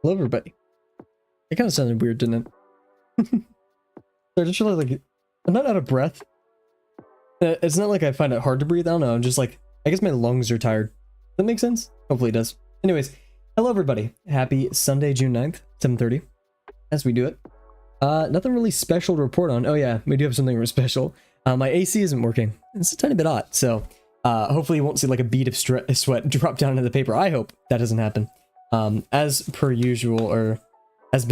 Hello, everybody. It kind of sounded weird, didn't it? I just realized, like, I'm not out of breath. It's not like I find it hard to breathe. I don't know. I'm just like, I guess my lungs are tired. Does that make sense? Hopefully it does. Anyways, hello, everybody. Happy Sunday, June 9th, 7:30, as we do it. Nothing really special to report on. Oh, yeah, we do have something really special. My AC isn't working. It's a tiny bit hot, so hopefully you won't see like a bead of sweat drop down into the paper. I hope that doesn't happen. As per usual, or as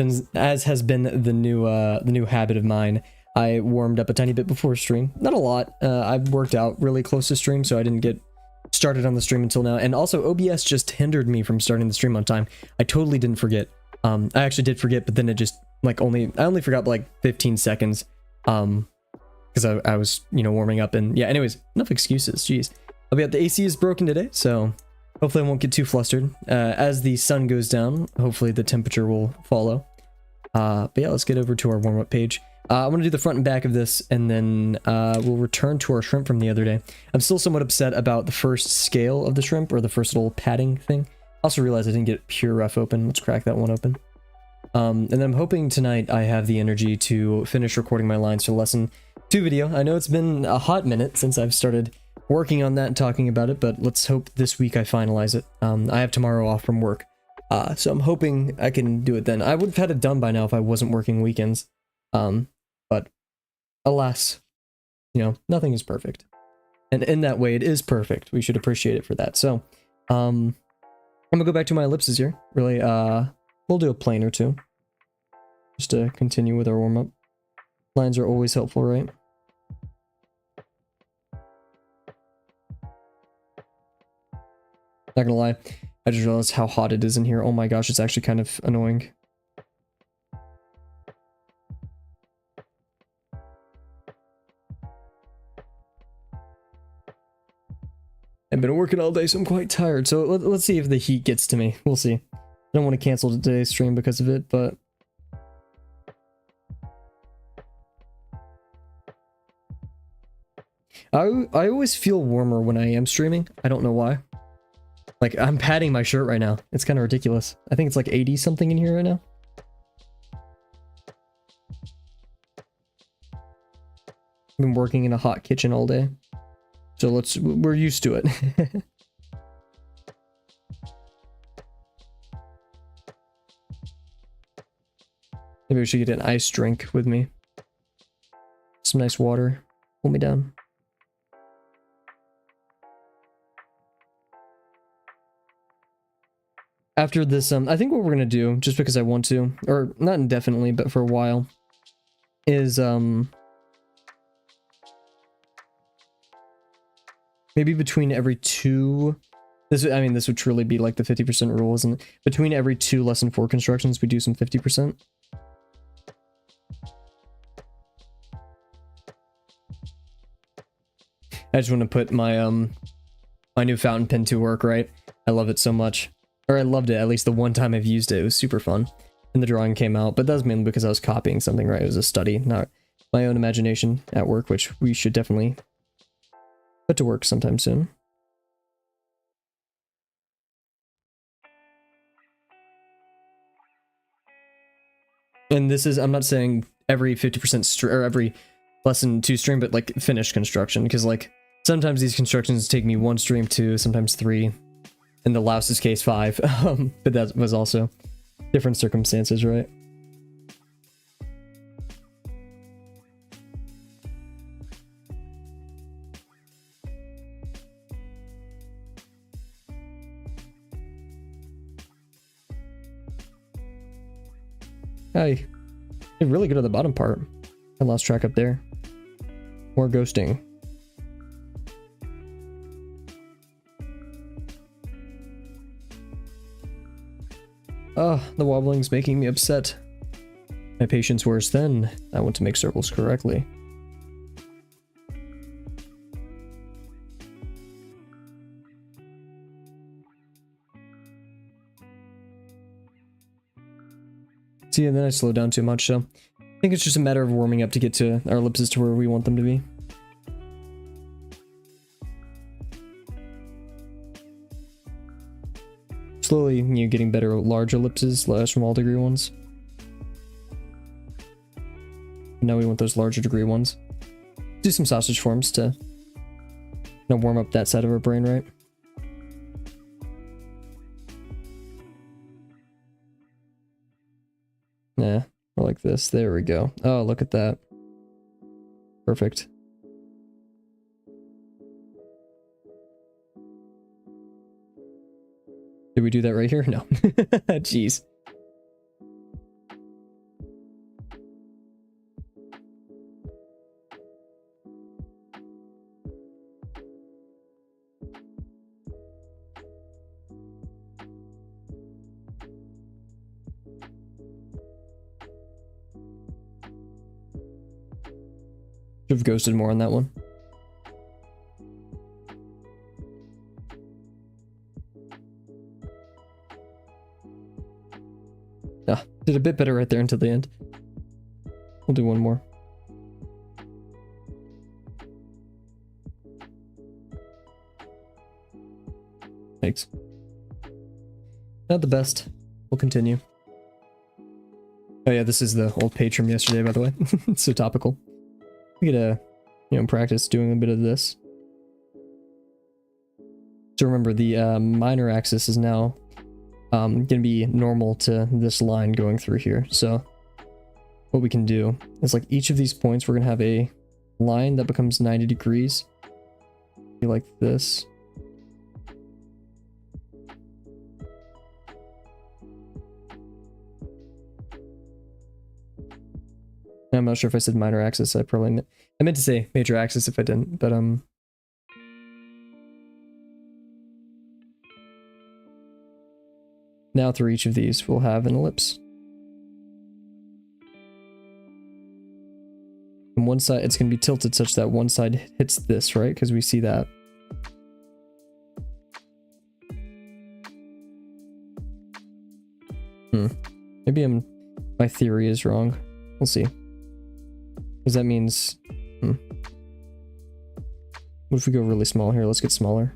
has been the new habit of mine, I warmed up a tiny bit before stream. Not a lot. I worked out really close to stream, so I didn't get started on the stream until now. And also, OBS just hindered me from starting the stream on time. I totally didn't forget. I actually did forget, but then it just like I only forgot like 15 seconds. Because I was, you know, warming up, and yeah, anyways, enough excuses. Jeez. The AC is broken today, so hopefully I won't get too flustered. As the sun goes down, hopefully the temperature will follow. But yeah, let's get over to our warm-up page. I want to do the front and back of this, and then we'll return to our shrimp from the other day. I'm still somewhat upset about the first scale of the shrimp, or the first little padding thing. I also realized I didn't get pure rough open. Let's crack that one open. And then I'm hoping tonight I have the energy to finish recording my lines for lesson 2 video. I know it's been a hot minute since I've started working on that and talking about it, but let's hope this week I finalize it. I have tomorrow off from work, so I'm hoping I can do it then. I would have had it done by now if I wasn't working weekends, but alas, you know, nothing is perfect. And in that way, it is perfect. We should appreciate it for that. So, I'm gonna go back to my ellipses here. Really, we'll do a plane or two, just to continue with our warm-up. Lines are always helpful, right? Not gonna lie, I just realized how hot it is in here. Oh my gosh, it's actually kind of annoying. I've been working all day, so I'm quite tired. So let's see if the heat gets to me. We'll see. I don't want to cancel today's stream because of it, but I always feel warmer when I am streaming. I don't know why. Like, I'm padding my shirt right now. It's kind of ridiculous. I think it's like 80 something in here right now. I've been working in a hot kitchen all day, so we're used to it. Maybe we should get an ice drink with me. Some nice water. Hold me down. After this, I think what we're gonna do, just because I want to, or not indefinitely, but for a while, is maybe between every 2. This would truly be like the 50% rule, isn't it? Between every 2 lesson 4 constructions, we do some 50%. I just want to put my my new fountain pen to work, right? I love it so much. Or I loved it, at least the one time I've used it. It was super fun. And the drawing came out, but that was mainly because I was copying something, right? It was a study, not my own imagination at work, which we should definitely put to work sometime soon. And this is, I'm not saying every 50% or every lesson 2 stream, but like finished construction, because like sometimes these constructions take me 1 stream, 2, sometimes 3. In the lousest case 5, but that was also different circumstances, right? Hi. Did really good at the bottom part. I lost track up there. More ghosting. Oh, the wobbling's making me upset. My patience worse then. I want to make circles correctly. See, and then I slowed down too much, so I think it's just a matter of warming up to get to our ellipses to where we want them to be. slowly, you know, getting better large ellipses, less small degree ones. Now we want those larger degree ones. Do some sausage forms to, you know, warm up that side of our brain, right? Yeah, or like this. There we go. Oh, look at that. Perfect. Did we do that right here? No. Jeez. Should have ghosted more on that one. Ah, did a bit better right there until the end. We'll do one more. Thanks. Not the best. We'll continue. Oh yeah, this is the old page from yesterday, by the way. It's so topical. We gotta, you know, practice doing a bit of this. So remember, the minor axis is now gonna be normal to this line going through here. So what we can do is, like, each of these points, we're gonna have a line that becomes 90 degrees. Be like this. I'm not sure if I said minor axis. I meant to say major axis if I didn't, but now through each of these we'll have an ellipse. On one side it's going to be tilted such that one side hits this, right? Because we see that. Maybe my theory is wrong. We'll see. Because that means... What if we go really small here? Let's get smaller.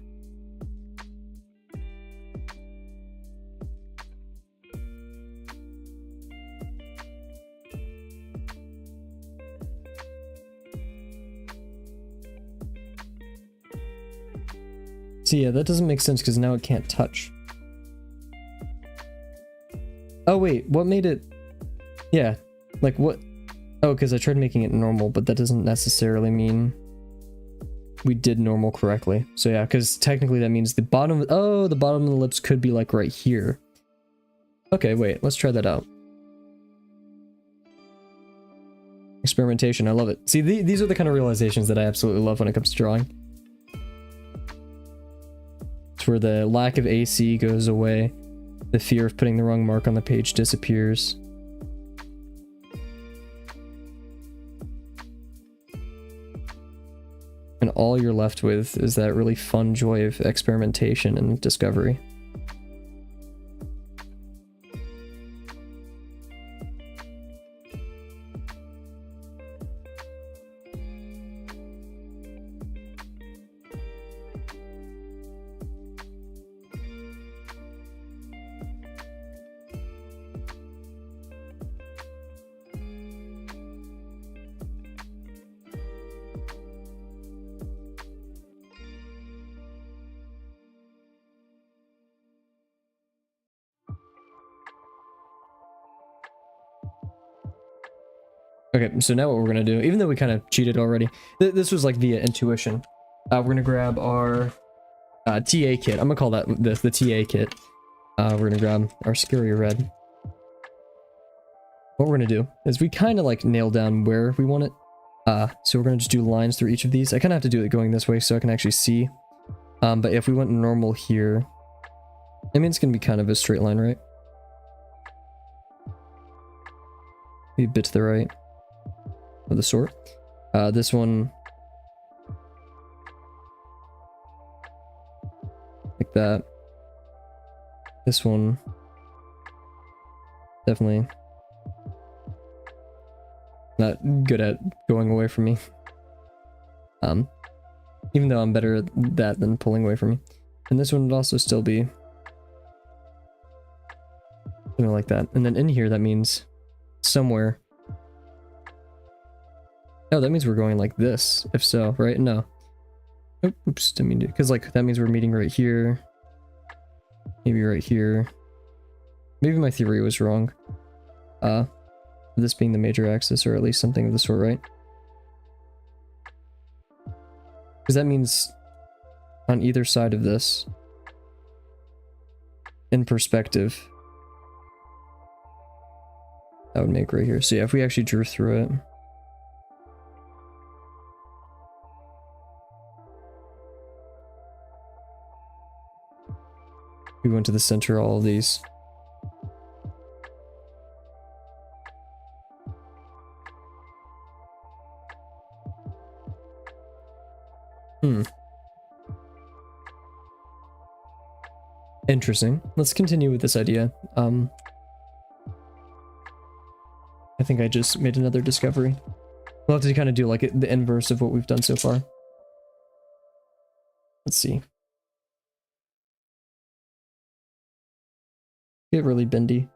See, yeah, that doesn't make sense because now it can't touch. Oh wait, what made it... Yeah, like what... Oh, because I tried making it normal, but that doesn't necessarily mean we did normal correctly. So yeah, because technically that means the bottom... Oh, the bottom of the ellipse could be like right here. Okay, wait, let's try that out. Experimentation, I love it. See, these are the kind of realizations that I absolutely love when it comes to drawing. It's where the lack of AC goes away. The fear of putting the wrong mark on the page disappears. And all you're left with is that really fun joy of experimentation and discovery. Okay, so now what we're gonna do, even though we kind of cheated already, this was like via intuition. We're gonna grab our TA kit. I'm gonna call that the TA kit. We're gonna grab our scary red. What we're gonna do is we kind of like nail down where we want it. So we're gonna just do lines through each of these. I kind of have to do it going this way so I can actually see. But if we went normal here, I mean, it's gonna be kind of a straight line, right? Be a bit to the right of the sort. This one, like that. This one, definitely not good at going away from me. Even though I'm better at that than pulling away from me. And this one would also still be Something like that. And then in here, that means somewhere. Oh, that means we're going like this. If so, right? No. Oops, didn't mean to. Because like that means we're meeting right here. Maybe right here. Maybe my theory was wrong. This being the major axis, or at least something of the sort, right? Because that means on either side of this, in perspective, that would make right here. So yeah, if we actually drew through it. We went to the center of all of these. Interesting. Let's continue with this idea. I think I just made another discovery. We'll have to kind of do like the inverse of what we've done so far. Let's see. Get really bendy.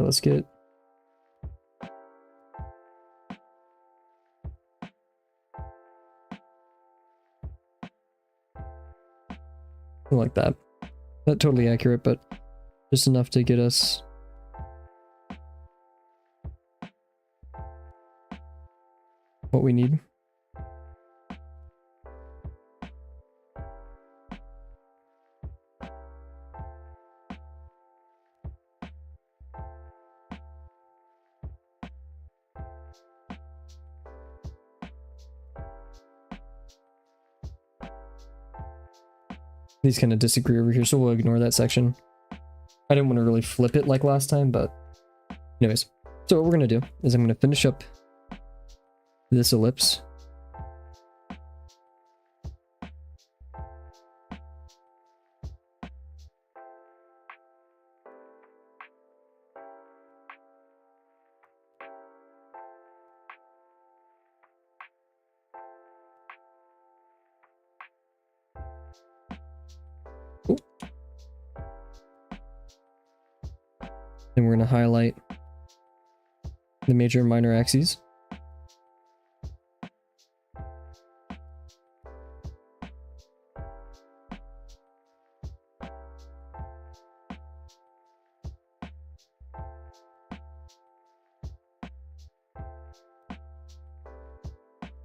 Let's get like that. Not totally accurate, but just enough to get us what we need. These kind of disagree over here, so we'll ignore that section. I didn't want to really flip it like last time, but anyways. So what we're going to do is I'm going to finish up this ellipse. Then we're going to highlight the major and minor axes.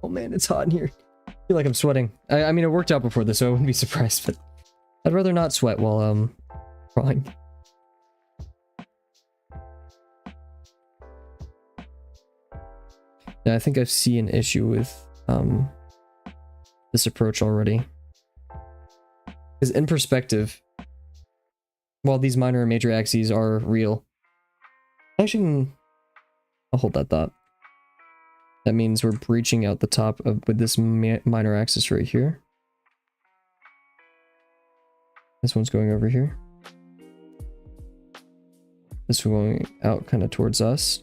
Oh man, it's hot in here. I feel like I'm sweating. I mean, it worked out before this, so I wouldn't be surprised, but I'd rather not sweat while drawing. Yeah, I think I see an issue with this approach already. Because in perspective, while these minor and major axes are real, actually, I'll hold that thought. That means we're breaching out the top of with this minor axis right here. This one's going over here. This one going out kind of towards us.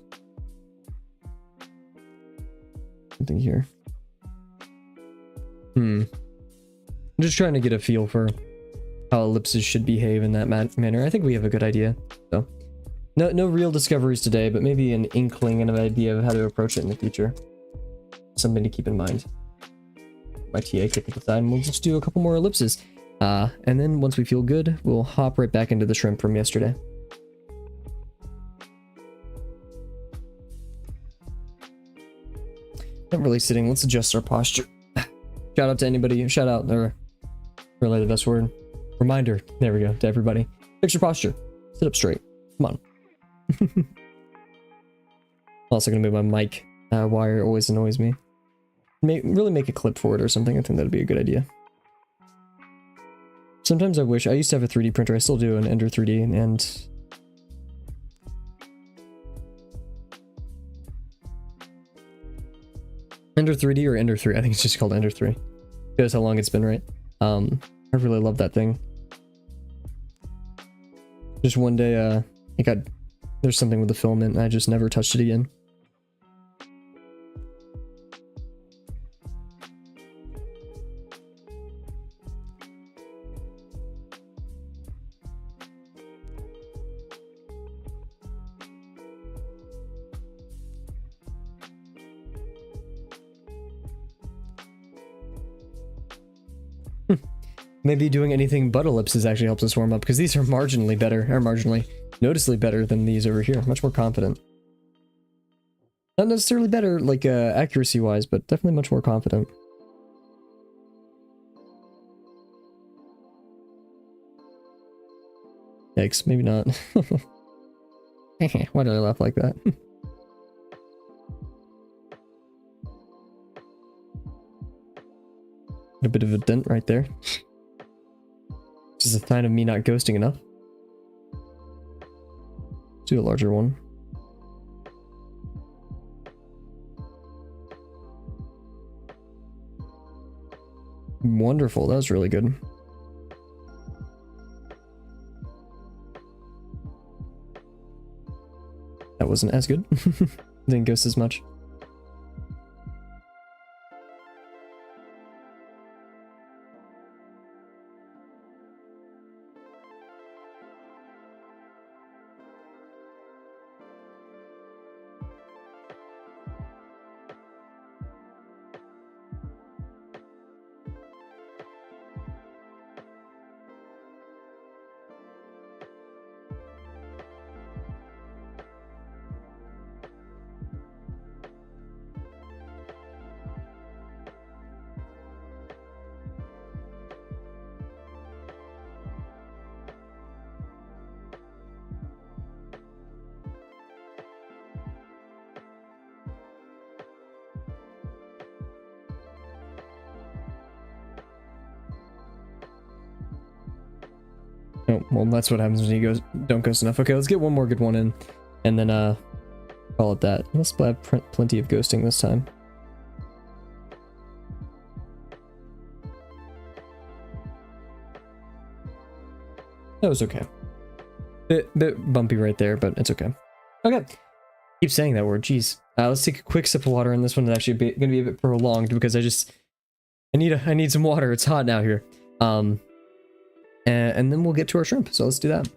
Something here. I'm just trying to get a feel for how ellipses should behave in that manner. I think we have a good idea. So, no real discoveries today, but maybe an inkling and an idea of how to approach it in the future. Something to keep in mind. My TA kick at the side, and we'll just do a couple more ellipses. And then once we feel good, we'll hop right back into the shrimp from yesterday. Not really sitting. Let's adjust our posture. Shout out to anybody. Shout out, or really the best word. Reminder. There we go. To everybody. Fix your posture. Sit up straight. Come on. I'm also gonna move my mic wire. It always annoys me. Really make a clip for it or something. I think that'd be a good idea. Sometimes I wish. I used to have a 3D printer. I still do, an Ender 3D, and Ender 3D or Ender 3. I think it's just called Ender 3. Shows how long it's been, right? I really love that thing. Just one day, it got there's something with the filament and I just never touched it again. Maybe doing anything but ellipses actually helps us warm up, because these are marginally better, or marginally, noticeably better than these over here. Much more confident. Not necessarily better, like, accuracy-wise, but definitely much more confident. Yikes, maybe not. Why did I laugh like that? A bit of a dent right there. Which is a sign of me not ghosting enough. Do a larger one. Wonderful, that was really good. That wasn't as good. Didn't ghost as much. Oh, well, that's what happens when you don't ghost enough. Okay, let's get one more good one in, and then call it that. Let's have plenty of ghosting this time. That was okay. Bit bumpy right there, but it's okay. Okay. Keep saying that word, jeez. Let's take a quick sip of water, and this one is actually gonna be a bit prolonged because I need some water. It's hot now here. And then we'll get to our shrimp. So let's do that.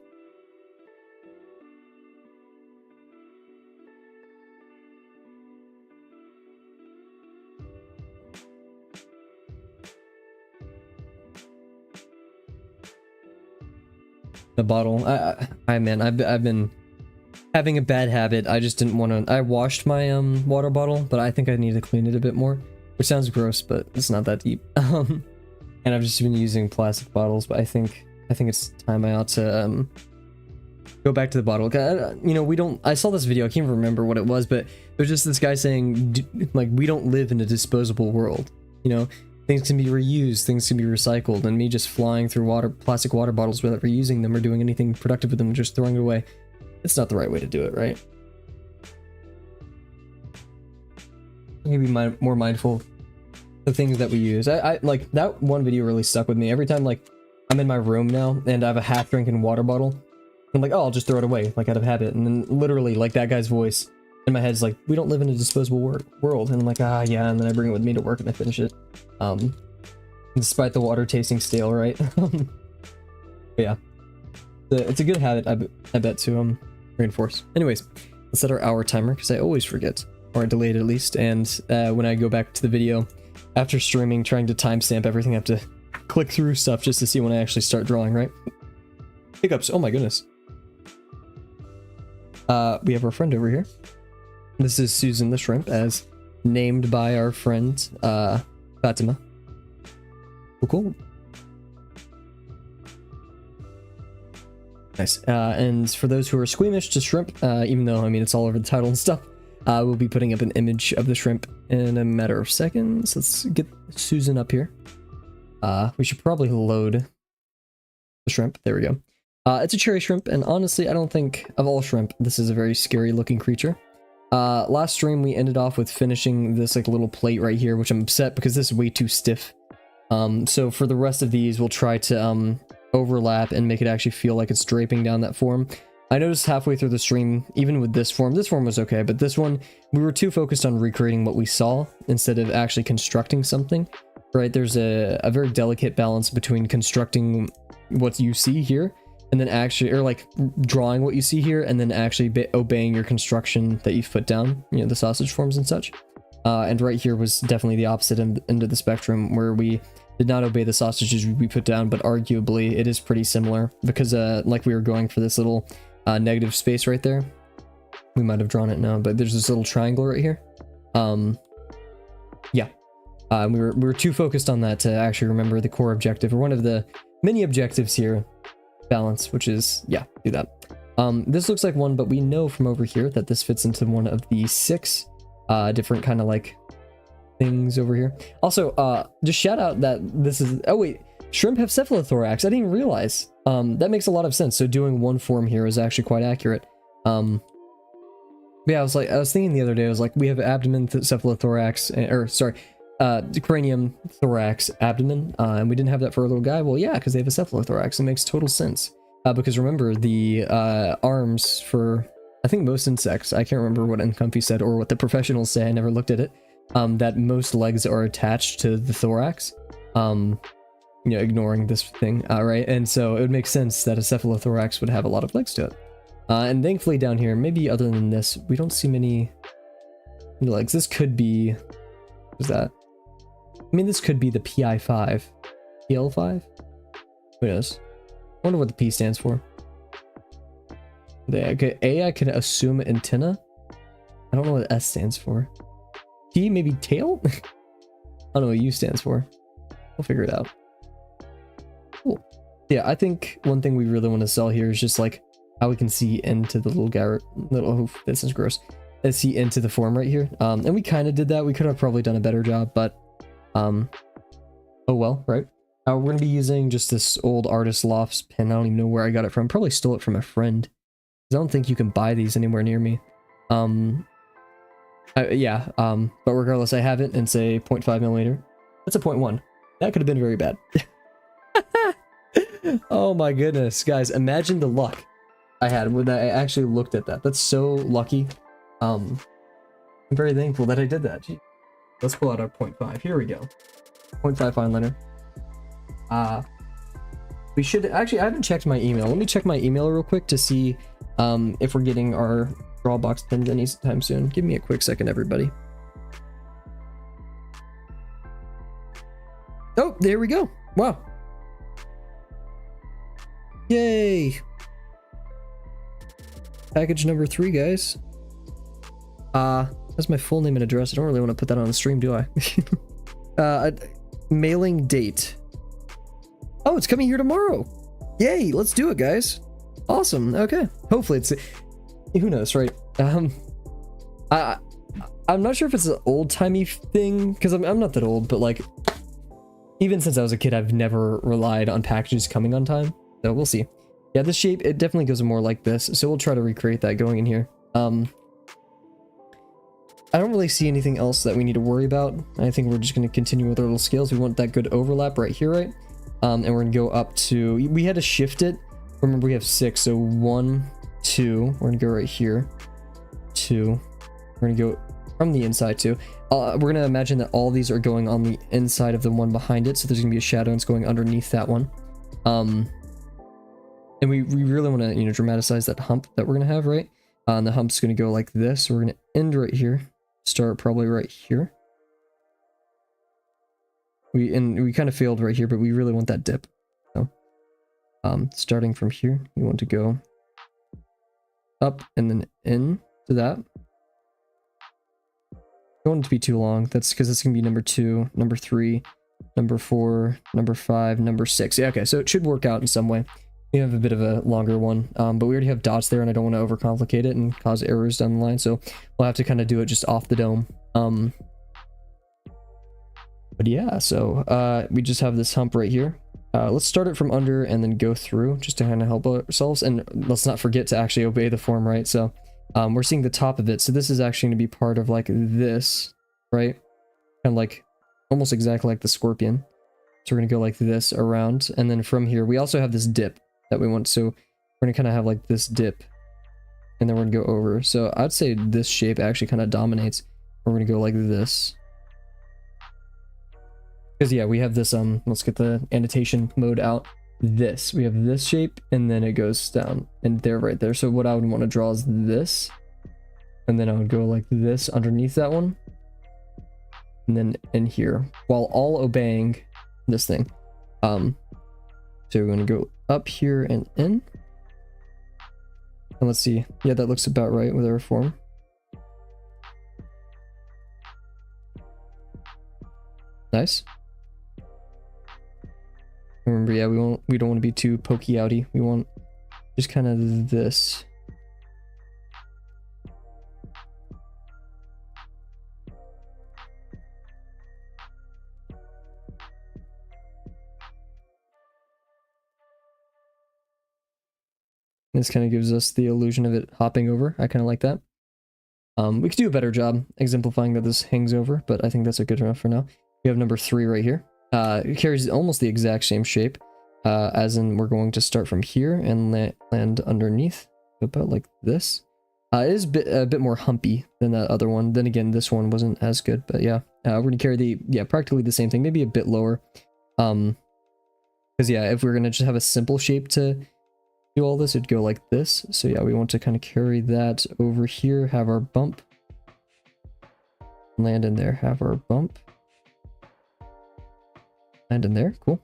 The bottle. Man, I've been having a bad habit. I just didn't want to. I washed my water bottle, but I think I need to clean it a bit more. Which sounds gross, but it's not that deep. And I've just been using plastic bottles, but I think it's time I ought to go back to the bottle. You know, I saw this video, I can't even remember what it was, but there's just this guy saying, like, we don't live in a disposable world. You know, things can be reused, things can be recycled, and me just flying through plastic water bottles without reusing them or doing anything productive with them, just throwing it away. It's not the right way to do it, right? Maybe more mindful of the things that we use. I like that one video really stuck with me. Every time, like, I'm in my room now and I have a half-drinking water bottle, I'm like, oh, I'll just throw it away, like, out of habit. And then literally, like, that guy's voice in my head is like, we don't live in a disposable world. And I'm like, ah, yeah. And then I bring it with me to work and I finish it. Despite the water tasting stale, right? But yeah, it's a good habit, I bet, to reinforce. Anyways, let's set our hour timer because I always forget, or I delay it at least. And when I go back to the video after streaming, trying to timestamp everything, I have to click through stuff just to see when I actually start drawing, right? Hiccups. Oh my goodness. We have our friend over here. This is Susan the shrimp, as named by our friend Fatima. Cool. Nice. And for those who are squeamish to shrimp, even though, I mean, it's all over the title and stuff, we'll be putting up an image of the shrimp in a matter of seconds. Let's get Susan up here. We should probably load the shrimp. There we go. It's a cherry shrimp, and honestly, I don't think of all shrimp, this is a very scary looking creature. Last stream, we ended off with finishing this, like, little plate right here, which I'm upset because this is way too stiff. So for the rest of these, we'll try to overlap and make it actually feel like it's draping down that form. I noticed halfway through the stream, even with this form was okay, but this one, we were too focused on recreating what we saw instead of actually constructing something, right? There's a very delicate balance between constructing what you see here and then actually, or like drawing what you see here and then actually obeying your construction that you've put down, you know, the sausage forms and such. And right here was definitely the opposite end of the spectrum, where we did not obey the sausages we put down, but arguably it is pretty similar because like we were going for this little negative space right there. We might have drawn it now, but there's this little triangle right here. Yeah, we were too focused on that to actually remember the core objective, or one of the many objectives here, balance, which is, yeah, do that. This looks like one, but we know from over here that this fits into one of the 6 different kind of like things over here. Also, just shout out that this is, oh wait, shrimp have cephalothorax. I didn't realize. That makes a lot of sense. So doing one form here is actually quite accurate. Yeah, I was thinking the other day, I was like, we have abdomen, cephalothorax, or sorry, cranium, thorax, abdomen, and we didn't have that for a little guy. Well, yeah, because they have a cephalothorax. It makes total sense. Because remember, the arms for, I think most insects, I can't remember what Uncomfy said or what the professionals say, I never looked at it, that most legs are attached to the thorax. You know, ignoring this thing, right? And so it would make sense that a cephalothorax would have a lot of legs to it. And thankfully down here, maybe other than this, we don't see many legs. This could be, what is that? I mean, this could be the PI5. PL5? Who knows? I wonder what the P stands for. A, I could assume antenna. I don't know what S stands for. T, maybe tail? I don't know what U stands for. We'll figure it out. Cool. Yeah, I think one thing we really want to sell here is just like how we can see into the little Garrett, oh, this is gross. Let's see into the form right here. And we kind of did that. We could have probably done a better job, but oh well, right? We're going to be using just this old Artist Lofts pen. I don't even know where I got it from. Probably stole it from a friend. I don't think you can buy these anywhere near me. Yeah, but regardless, I have it and say 0.5 millimeter. That's a 0.1. That could have been very bad. Oh my goodness, guys, imagine the luck I had when I actually looked at that. That's so lucky. I'm very thankful that I did that. Gee. Let's pull out our 0.5. Here we go. 0.5 fine liner. We should actually, I haven't checked my email. Let me check my email real quick to see if we're getting our draw box pins anytime soon. Give me a quick second, everybody. Oh, there we go. Wow. Yay. Package number 3, guys. That's my full name and address. I don't really want to put that on the stream, do I? Mailing date. Oh, it's coming here tomorrow. Yay, let's do it, guys. Awesome. Okay. Hopefully it's, who knows, right? I'm not sure if it's an old-timey thing, because I'm not that old, but like, even since I was a kid, I've never relied on packages coming on time. So we'll see. Yeah, this shape, it definitely goes more like this, so we'll try to recreate that going in here. I don't really see anything else that we need to worry about. I think we're just going to continue with our little scales. We want that good overlap right here, right? And we're going to go up to, we had to shift it. Remember, we have 6, so 1, 2. We're going to go right here. 2. We're going to go from the inside, too. We're going to imagine that all these are going on the inside of the one behind it, so there's going to be a shadow and it's going underneath that one. And we really want to, you know, dramatize that hump that we're going to have, right? And the hump's going to go like this. We're going to end right here. Start probably right here. We kind of failed right here, but we really want that dip. So, starting from here, you want to go up and then in to that. Don't want it to be too long. That's because it's going to be number 2, number 3, number 4, number 5, number 6. Yeah, okay, so it should work out in some way. We have a bit of a longer one, but we already have dots there and I don't want to overcomplicate it and cause errors down the line, so we'll have to kind of do it just off the dome. But yeah, so we just have this hump right here. Let's start it from under and then go through just to kind of help ourselves, and let's not forget to actually obey the form, right? So we're seeing the top of it, so this is actually going to be part of like this, right? Kind of like almost exactly like the scorpion. So we're going to go like this around, and then from here we also have this dip that we want, so we're gonna kind of have like this dip and then we're gonna go over. So I'd say this shape actually kind of dominates. We're gonna go like this. Because yeah, we have this, let's get the annotation mode out. We have this shape, and then it goes down, and there, right there. So what I would want to draw is this, and then I would go like this underneath that one, and then in here, while all obeying this thing. So we're going to go up here and in. And let's see. Yeah, that looks about right with our form. Nice. Remember, yeah, we don't want to be too pokey outy. We want just kind of this. This kind of gives us the illusion of it hopping over. I kind of like that. We could do a better job exemplifying that this hangs over, but I think that's a good enough for now. We have number 3 right here. It carries almost the exact same shape, as in we're going to start from here and land underneath, about like this. It is a bit more humpy than that other one. Then again, this one wasn't as good, but yeah, we're gonna carry practically the same thing, maybe a bit lower. Because yeah, if we're gonna just have a simple shape to do all this, it'd go like this. So yeah, we want to kind of carry that over here, have our bump, land in there, have our bump, land in there, cool.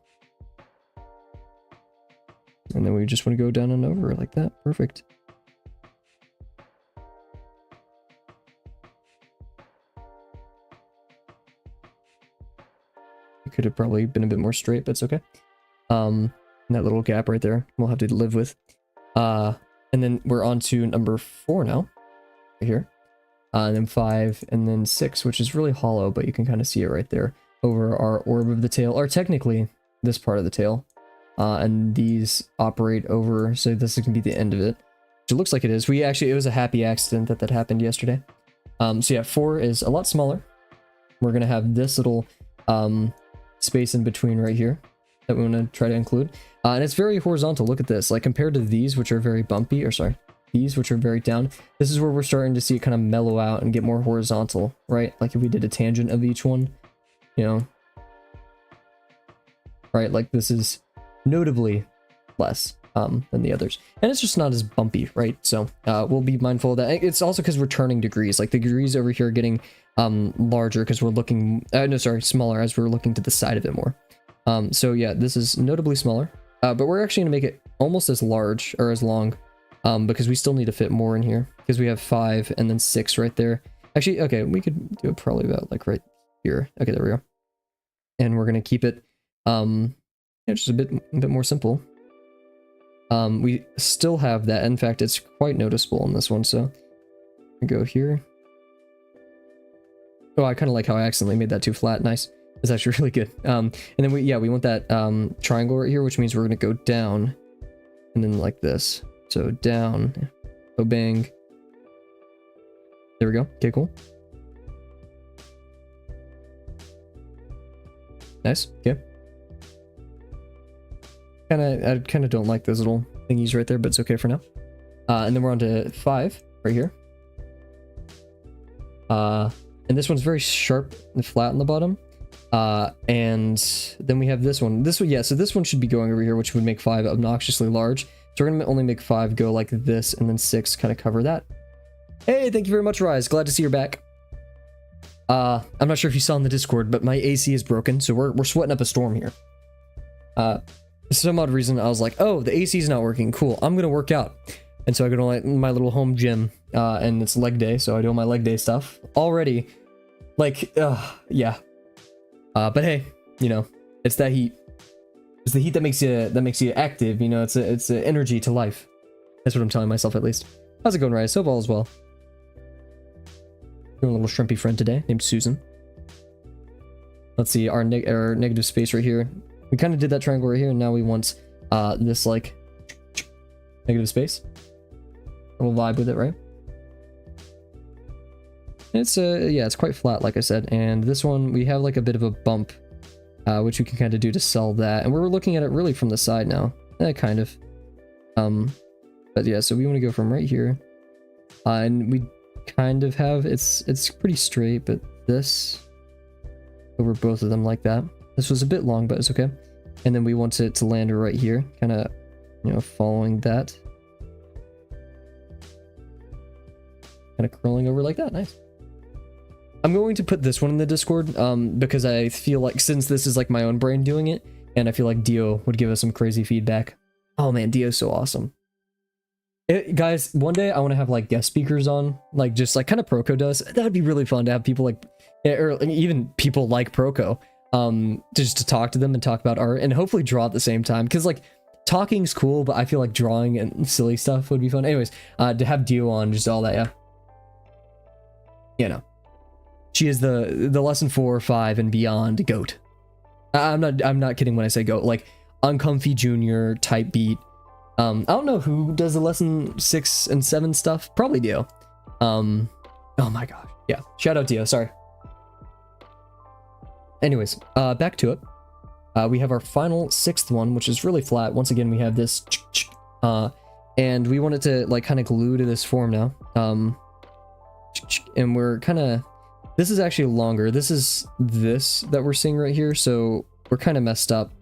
And then we just want to go down and over like that, perfect. It could have probably been a bit more straight, but it's okay. That little gap right there, we'll have to live with. And then we're on to number 4 now, right here. And then 5, and then 6, which is really hollow, but you can kind of see it right there over our orb of the tail, or technically this part of the tail. And these operate over, so this is gonna be the end of it. Which it looks like it is. It was a happy accident that happened yesterday. So yeah, 4 is a lot smaller. We're gonna have this little space in between right here that we want to try to include. And it's very horizontal. Look at this. Like compared to these, which are very bumpy, or sorry, these, which are very down, this is where we're starting to see it kind of mellow out and get more horizontal, right? Like if we did a tangent of each one, you know, right? Like this is notably less than the others. And it's just not as bumpy, right? So we'll be mindful of that. It's also because we're turning degrees. Like the degrees over here are getting larger because we're looking, smaller as we're looking to the side of it more. So yeah, this is notably smaller, but we're actually gonna make it almost as large or as long, because we still need to fit more in here because we have 5 and then 6 right there. Actually, okay, we could do it probably about like right here. Okay, there we go. And we're gonna keep it, just a bit more simple. We still have that. In fact, it's quite noticeable in this one. So we go here. Oh, I kind of like how I accidentally made that too flat. Nice. It's actually really good. And then we want that triangle right here, which means we're gonna go down and then like this. So down, oh bang. There we go. Okay, cool. Nice. Okay. I kind of don't like those little thingies right there, but it's okay for now. And then we're on to 5 right here. And this one's very sharp and flat on the bottom. And then we have this one. Yeah, so this one should be going over here, which would make 5 obnoxiously large. So we're gonna only make 5 go like this, and then 6 kind of cover that. Hey, thank you very much, Rise. Glad to see you're back. I'm not sure if you saw in the Discord, but my AC is broken, so we're sweating up a storm here. For some odd reason, I was like, oh, the AC is not working. Cool, I'm gonna work out. And so I go to like my little home gym, and it's leg day, so I do all my leg day stuff. Already, like, yeah. But hey, you know, it's that heat. It's the heat that makes you active. You know, it's a energy to life. That's what I'm telling myself, at least. How's it going, Rise? Hope all is well. Got a little shrimpy friend today named Susan. Let's see our negative space right here. We kind of did that triangle right here, and now we want this like negative space. We'll vibe with it, right? It's yeah, it's quite flat, like I said. And this one we have like a bit of a bump, which we can kind of do to sell that. And we're looking at it really from the side now, kind of. But yeah, so we want to go from right here And we kind of have, it's pretty straight, but this over both of them like that. This was a bit long, but it's okay. And then we want it to land right here, kind of, you know, following that. Kind of curling over like that. Nice. I'm going to put this one in the Discord because I feel like since this is like my own brain doing it, and I feel like Dio would give us some crazy feedback. Oh man, Dio's so awesome. Guys, one day I want to have like guest speakers on, like just like kind of Proco does. That'd be really fun to have people like, or even people like Proco, just to talk to them and talk about art and hopefully draw at the same time. Because like talking's cool, but I feel like drawing and silly stuff would be fun. Anyways, to have Dio on, just all that, yeah. You know, she is the lesson 4, 5, and beyond goat. I'm not kidding when I say goat. Like Uncomfy Junior type beat. I don't know who does the lesson 6 and 7 stuff. Probably Dio. Oh my gosh. Yeah. Shout out Dio. Sorry. Anyways, back to it. We have our final 6th one, which is really flat. Once again, we have this, and we want it to like kind of glue to this form now. And we're kind of, this is actually longer. This is this that we're seeing right here. So we're kind of messed up.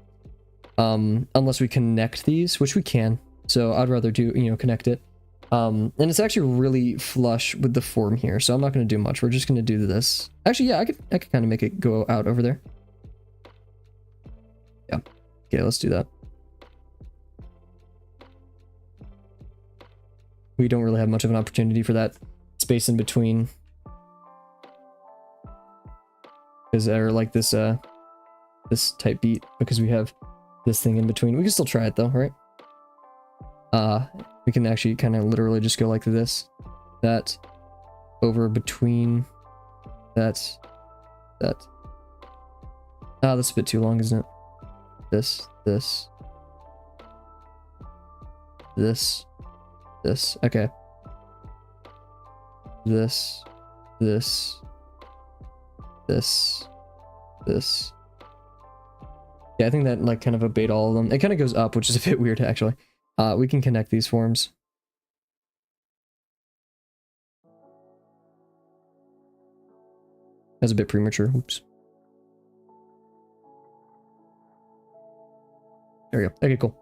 Unless we connect these, which we can. So I'd rather do, you know, connect it. And it's actually really flush with the form here. So I'm not going to do much. We're just going to do this. Actually, yeah, I could kind of make it go out over there. Yeah. Okay, let's do that. We don't really have much of an opportunity for that space in between. Because they're like this, this type beat, because we have this thing in between. We can still try it though, right? We can actually kind of literally just go like this, that, over between, that. Ah, that's a bit too long, isn't it? This, okay. This. Yeah, I think that like kind of obeyed all of them. It kind of goes up, which is a bit weird actually. We can connect these forms. That's a bit premature. Oops. There we go. Okay, cool.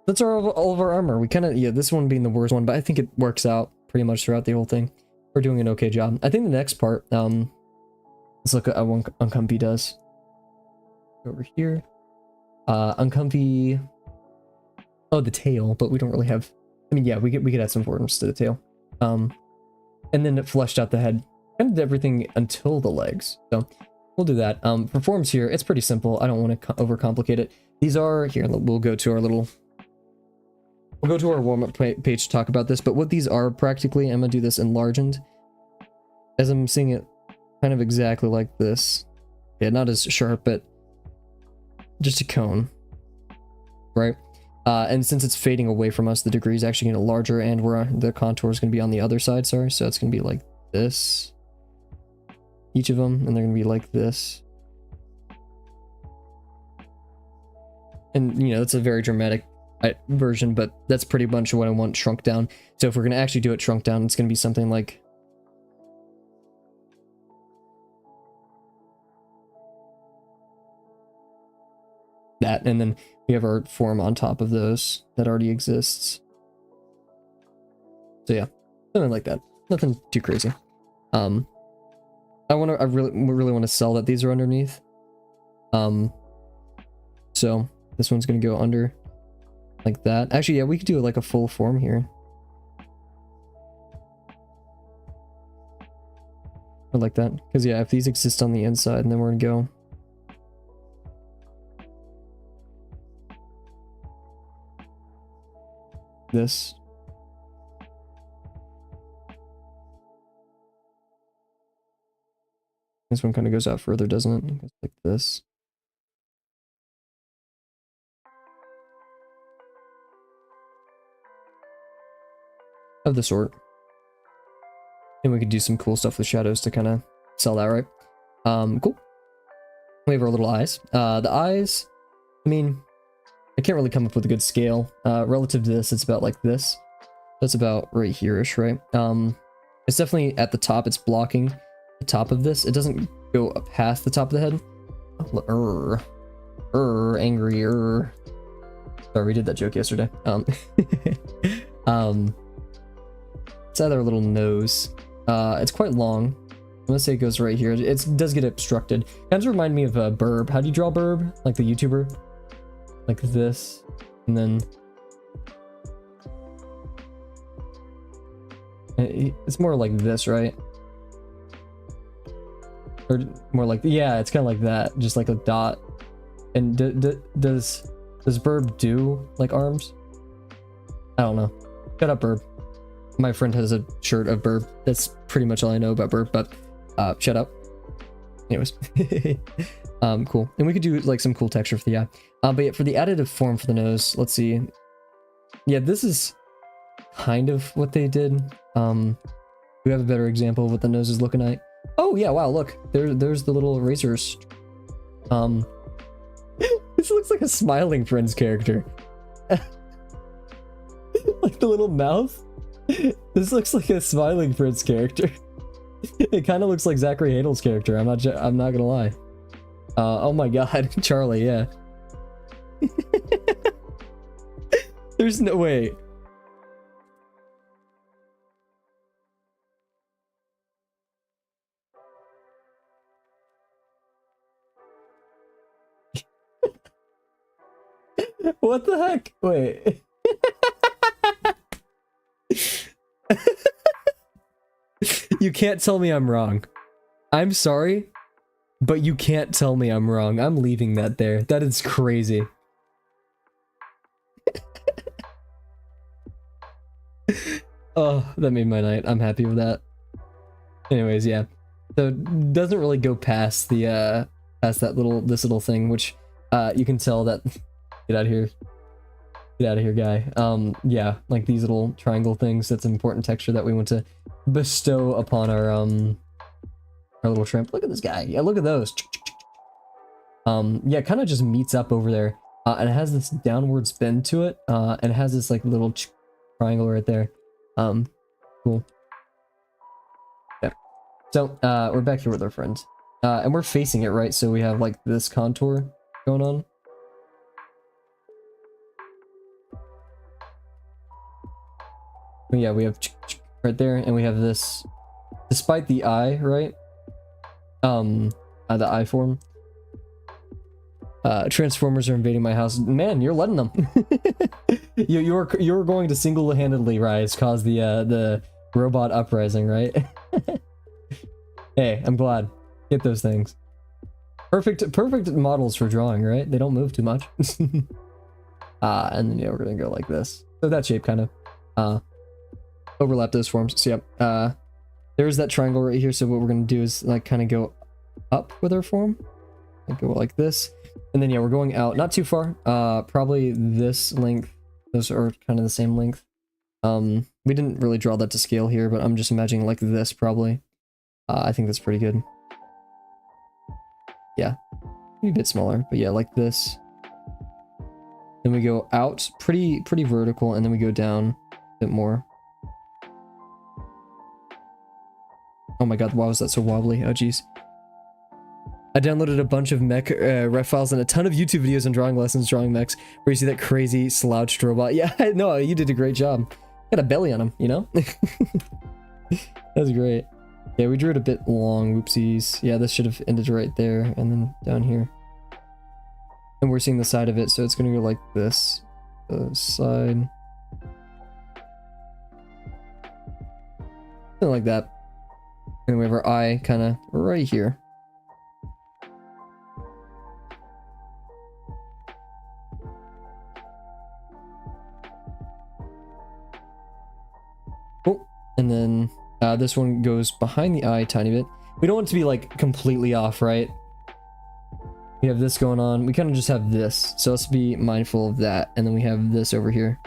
That's all of our armor. We kind of, yeah, this one being the worst one, but I think it works out pretty much throughout the whole thing. We're doing an okay job. I think the next part, let's look at what Uncomfy does. Over here. Uncomfy. Oh, the tail, but we don't really have. I mean, yeah, we could add some forms to the tail. And then it fleshed out the head. Kind of did everything until the legs. So we'll do that. For forms here, it's pretty simple. I don't want to overcomplicate it. These are here. We'll go to our little. We'll go to our warm-up page to talk about this. But what these are practically, I'm gonna do this enlarged, as I'm seeing it, kind of exactly like this. Yeah, not as sharp, but just a cone, right? And since it's fading away from us, the degree is actually going to larger, and the contour is going to be on the other side. Sorry, so it's going to be like this, each of them, and they're going to be like this. And you know, it's a very dramatic version, but that's pretty much what I want shrunk down. So if we're going to actually do it shrunk down, it's going to be something like that, and then we have our form on top of those that already exists. So yeah, something like that. Nothing too crazy. I really want to sell that these are underneath. So this one's gonna go under like that. Actually, yeah, we could do like a full form here. Or like that, because yeah, if these exist on the inside, and then we're gonna go. This. This one kind of goes out further, doesn't it? It goes like this. Of the sort. And we could do some cool stuff with shadows to kind of sell that, right? Cool. We have our little eyes. The eyes, I mean, I can't really come up with a good scale. Relative to this, it's about like this. That's about right here-ish, right? It's definitely at the top. It's blocking the top of this. It doesn't go past the top of the head. Angry. Sorry, we did that joke yesterday. It's either a little nose. It's quite long. I'm gonna say it goes right here. It does get obstructed. Kind of remind me of Burb. How do you draw Burb? Like the YouTuber? Like this. And then... It's more like this, right? Or more like... Yeah, it's kind of like that. Just like a dot. And does Burb do, like, arms? I don't know. Shut up, Burb. My friend has a shirt of Burb. That's pretty much all I know about Burb, but shut up. Anyways. Cool. And we could do like some cool texture for the eye. But yeah, for the additive form for the nose, let's see. Yeah, this is kind of what they did. We have a better example of what the nose is looking like. Oh yeah, wow, look. There's the little razors. This looks like a Smiling Friends character. Like the little mouth. This looks like a Smiling Friends character. It kind of looks like Zachary Hadel's character. I'm not gonna lie. Oh my god, Charlie, yeah. There's no way. What the heck? Wait. You can't tell me I'm wrong. I'm sorry, but you can't tell me I'm wrong. I'm leaving that there. That is crazy. Oh, that made my night. I'm happy with that. Anyways, yeah. So it doesn't really go past the past this little thing, which you can tell that get out of here. Get out of here, guy. Yeah, like these little triangle things, that's an important texture that we want to bestow upon our little shrimp. Look at this guy. Yeah, look at those. Yeah, it kind of just meets up over there. And it has this downward spin to it. And it has this like little triangle right there. Cool. Yeah. So, we're back here with our friend. And we're facing it, right? So we have like this contour going on. But yeah, we have right there, and we have this, despite the eye, right? The eye form. Transformers are invading my house. Man, you're letting them. you're going to single-handedly cause the robot uprising, right? Hey, I'm glad. Get those things. Perfect models for drawing, right? They don't move too much. And then yeah, we're gonna go like this. So that shape kind of overlap those forms. So yeah, there's that triangle right here. So what we're gonna do is like kind of go up with our form. Like go like this. And then yeah, we're going out, not too far. Probably this length. Those are kind of the same length. We didn't really draw that to scale here, but I'm just imagining like this probably. I think that's pretty good. Yeah, maybe a bit smaller, but yeah, like this. Then we go out, pretty vertical, and then we go down a bit more. Oh my god, why was that so wobbly? Oh jeez. I downloaded a bunch of mech ref files and a ton of YouTube videos on drawing lessons, drawing mechs, where you see that crazy slouched robot. Yeah, no, you did a great job. Got a belly on him, you know? That's great. Yeah, we drew it a bit long, whoopsies. Yeah, this should have ended right there, and then down here. And we're seeing the side of it, so it's gonna go like this. The side. Something like that. And we have our eye kind of right here. Cool. And then this one goes behind the eye a tiny bit. We don't want it to be like completely off, right? We have this going on. We kind of just have this. So let's be mindful of that. And then we have this over here.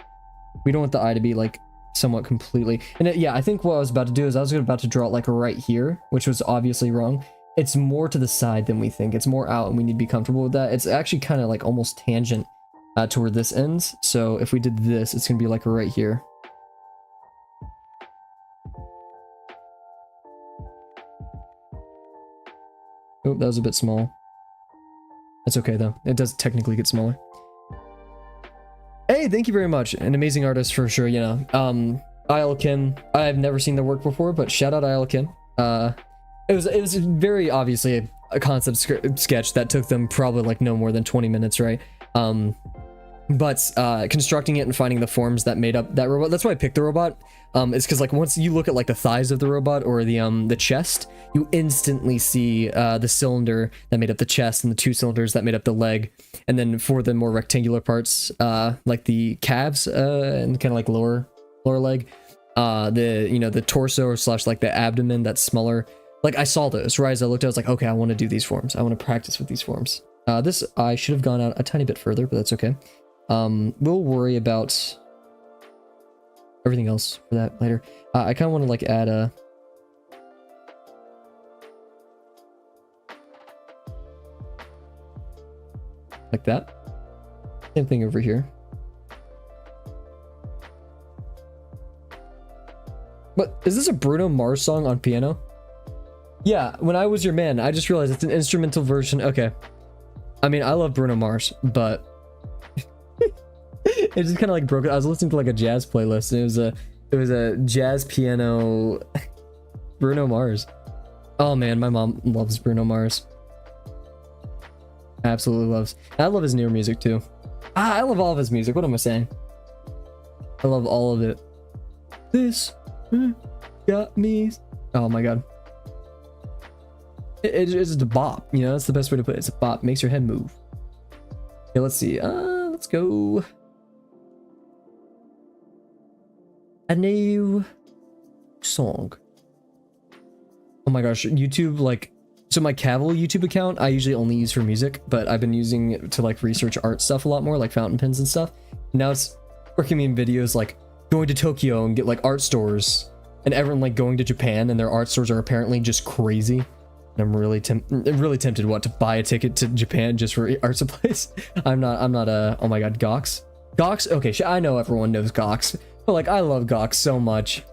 We don't want the eye to be like somewhat completely. And yeah, I think what I was about to do is I was about to draw it like right here, which was obviously wrong. It's more to the side than we think. It's more out and we need to be comfortable with that. It's actually kind of like almost tangent to where this ends. So if we did this, it's going to be like right here. Oh, that was a bit small. That's okay though. It does technically get smaller. Hey, thank you very much. An amazing artist for sure, you know. Isle Kim. I've never seen their work before, but shout out Isle Kim. It was very obviously a concept sketch that took them probably like no more than 20 minutes, right? But constructing it and finding the forms that made up that robot, that's why I picked the robot. It's because like once you look at like the thighs of the robot or the chest, you instantly see the cylinder that made up the chest and the two cylinders that made up the leg. And then for the more rectangular parts, like the calves and kind of like lower leg, the torso slash like the abdomen that's smaller. Like I saw those, right? As I looked, I was like, okay, I want to do these forms. I want to practice with these forms. This I should have gone out a tiny bit further, but that's okay. We'll worry about everything else for that later. I kind of want to like add a like that. Same thing over here. But is this a Bruno Mars song on piano? Yeah, When I Was Your Man. I just realized it's an instrumental version. Okay. I mean, I love Bruno Mars, but it just kind of like broke it. I was listening to like a jazz playlist, and it was a jazz piano Bruno Mars. Oh man, my mom loves Bruno Mars. Absolutely loves. I love his newer music too. I love all of his music. What am I saying? I love all of it. This got me. Oh my god. It's just a bop, you know, that's the best way to put it. It's a bop, makes your head move. Okay, let's see. Let's go. A new song. Oh my gosh, YouTube, like, so my Kavel YouTube account, I usually only use for music, but I've been using it to like research art stuff a lot more, like fountain pens and stuff. Now it's working me in videos like going to Tokyo and get like art stores, and everyone like going to Japan and their art stores are apparently just crazy. And I'm really tempted to buy a ticket to Japan just for art supplies. I'm not oh my god, Gox. Okay, I know everyone knows Gox, but like I love Gox so much.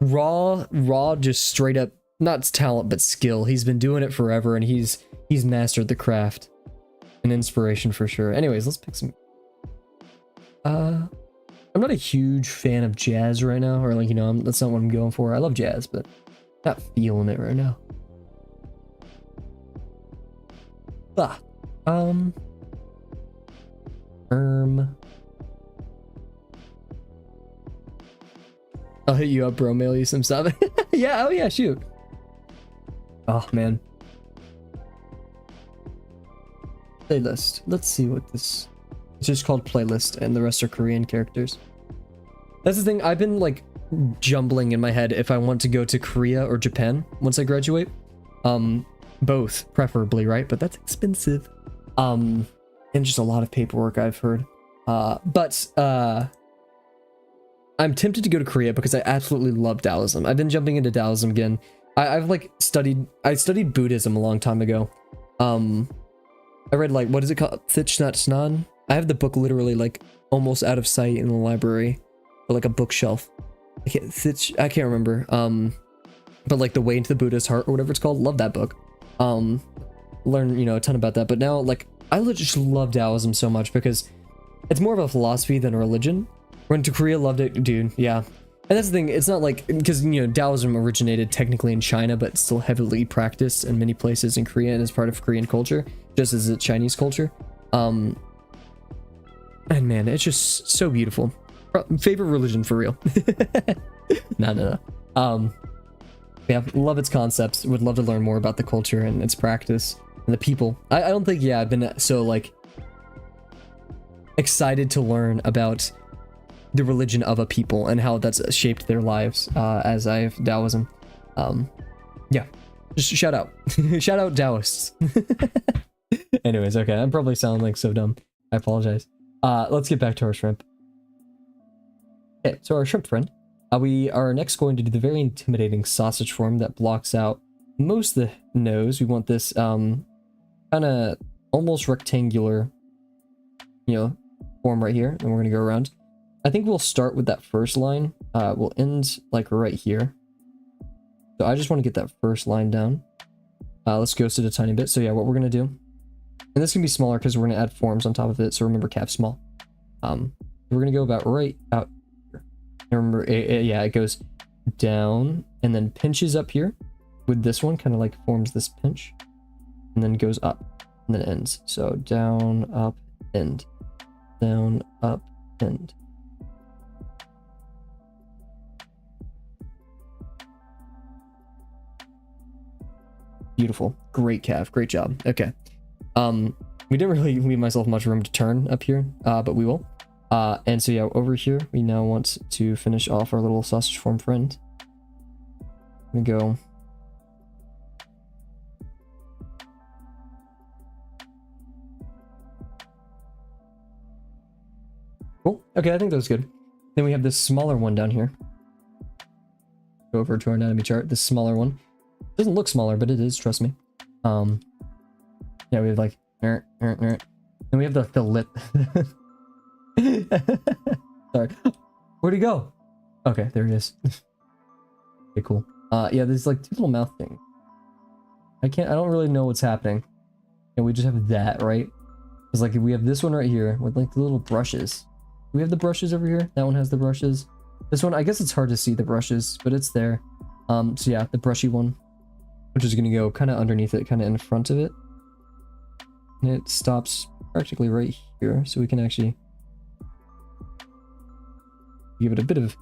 Raw, just straight up, not talent but skill. He's been doing it forever and he's mastered the craft. An inspiration for sure. Anyways, let's pick some. I'm not a huge fan of jazz right now, or like, you know, that's not what I'm going for. I love jazz, but not feeling it right now. I'll hit you up, bro. Mail you some stuff. Yeah, oh yeah, shoot. Oh man. Playlist. Let's see what this. It's just called playlist, and the rest are Korean characters. That's the thing. I've been like jumbling in my head if I want to go to Korea or Japan once I graduate. Both preferably, right? But that's expensive. And just a lot of paperwork, I've heard. But I'm tempted to go to Korea because I absolutely love Taoism. I've been jumping into Taoism again. I've like studied Buddhism a long time ago. I read like, what is it called? Thich Nhat Hanh. I have the book literally like almost out of sight in the library, or like a bookshelf. I can't remember. But like The Way into the Buddhist Heart or whatever it's called. Love that book. Learn, you know, a ton about that. But now like I just love Taoism so much because it's more of a philosophy than a religion. Went to Korea, loved it, dude. Yeah. And that's the thing, it's not like, because, you know, Taoism originated technically in China, but still heavily practiced in many places in Korea and is part of Korean culture, just as a Chinese culture. And man, it's just so beautiful. Favorite religion for real. No. Yeah, love its concepts. Would love to learn more about the culture and its practice and the people. I don't think, yeah, I've been so like excited to learn about the religion of a people and how that's shaped their lives as I have Taoism. Yeah, just shout out. Shout out Taoists. Anyways, okay, I'm probably sounding like so dumb. I apologize. Let's get back to our shrimp. Okay, so our shrimp friend. We are next going to do the very intimidating sausage form that blocks out most of the nose. We want this kind of almost rectangular, you know, form right here, and we're going to go around. I think we'll start with that first line. We'll end like right here. So I just want to get that first line down. Let's ghost it a tiny bit. So yeah, what we're gonna do, and this can be smaller because we're gonna add forms on top of it. So remember, cap small. We're gonna go about right out here. And remember, yeah, it goes down and then pinches up here with this one, kind of like forms this pinch, and then goes up and then ends. So down, up, end, down, up, end. Beautiful. Great calf. Great job. Okay. We didn't really leave myself much room to turn up here, but we will. And so yeah, over here, we now want to finish off our little sausage form friend. We go. Cool. Okay, I think that was good. Then we have this smaller one down here. Go over to our anatomy chart. This smaller one. Doesn't look smaller, but it is, trust me. Yeah, we have like and we have the lip. Sorry. Where'd he go? Okay, there he is. Okay, cool. Yeah, there's like two little mouth things. I don't really know what's happening. And we just have that, right? Because like we have this one right here with like the little brushes. We have the brushes over here. That one has the brushes. This one, I guess it's hard to see the brushes, but it's there. So yeah, the brushy one, which is gonna go kind of underneath it, kind of in front of it. And it stops practically right here, so we can actually give it a bit of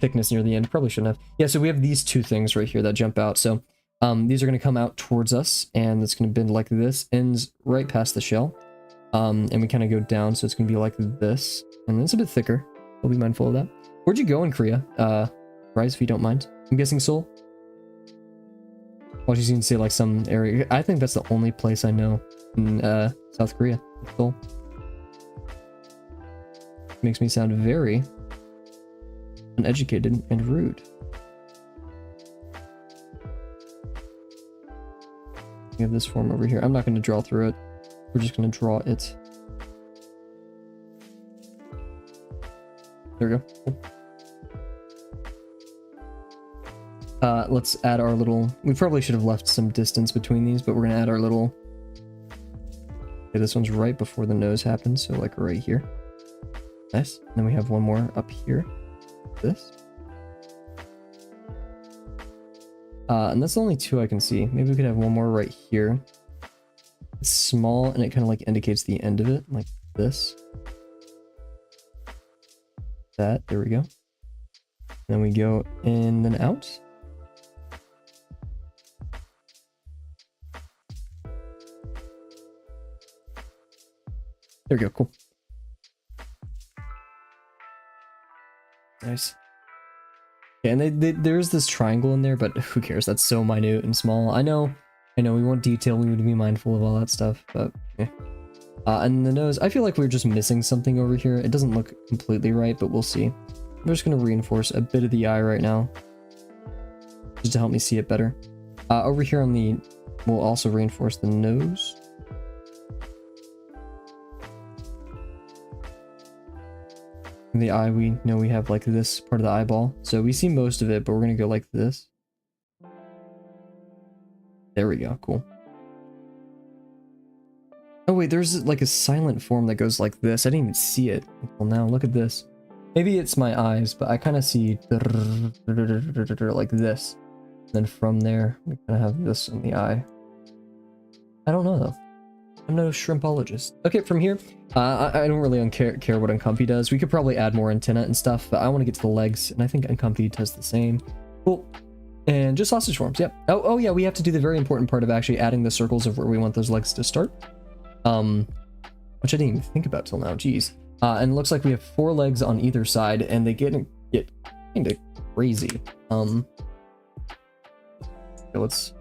thickness near the end. Probably shouldn't have. Yeah, so we have these two things right here that jump out. So these are going to come out towards us, and it's going to bend like this, ends right past the shell. And we kind of go down, so it's going to be like this. And then it's a bit thicker. I'll be mindful of that. Where'd you go in Korea? Rise, if you don't mind. I'm guessing Seoul? Well, she's going to say like some area. I think that's the only place I know in South Korea. Seoul. Makes me sound very uneducated and rude. We have this form over here. I'm not going to draw through it. We're just going to draw it. There we go. Cool. Let's add our little... We probably should have left some distance between these, but we're going to add our little... Okay, this one's right before the nose happens, so like right here. Nice. And then we have one more up here. This. And that's the only two I can see. Maybe we could have one more right here. It's small and it kind of like indicates the end of it, like this. That, there we go. Then we go in and out. There we go, cool. Nice. Yeah, and there's this triangle in there, but who cares? That's so minute and small. I know, we want detail, we need to be mindful of all that stuff, but yeah. And the nose, I feel like we're just missing something over here. It doesn't look completely right, but we'll see. I'm just going to reinforce a bit of the eye right now, just to help me see it better. Over here on the, we'll also reinforce the nose. In the eye, we know we have like this part of the eyeball, so we see most of it, but we're gonna go like this. There we go, cool. Oh wait, there's like a silent form that goes like this. I didn't even see it until now. Look at this. Maybe it's my eyes, but I kind of see like this. Then from there, we kind of have this in the eye. I don't know though. I'm no shrimpologist. Okay, from here, I don't really care what Uncomfy does. We could probably add more antenna and stuff, but I want to get to the legs, and I think Uncomfy does the same. Cool. And just sausage forms, yep. Oh yeah, we have to do the very important part of actually adding the circles of where we want those legs to start. Which I didn't even think about till now, jeez. And it looks like we have 4 legs on either side, and they get kind of crazy. Okay,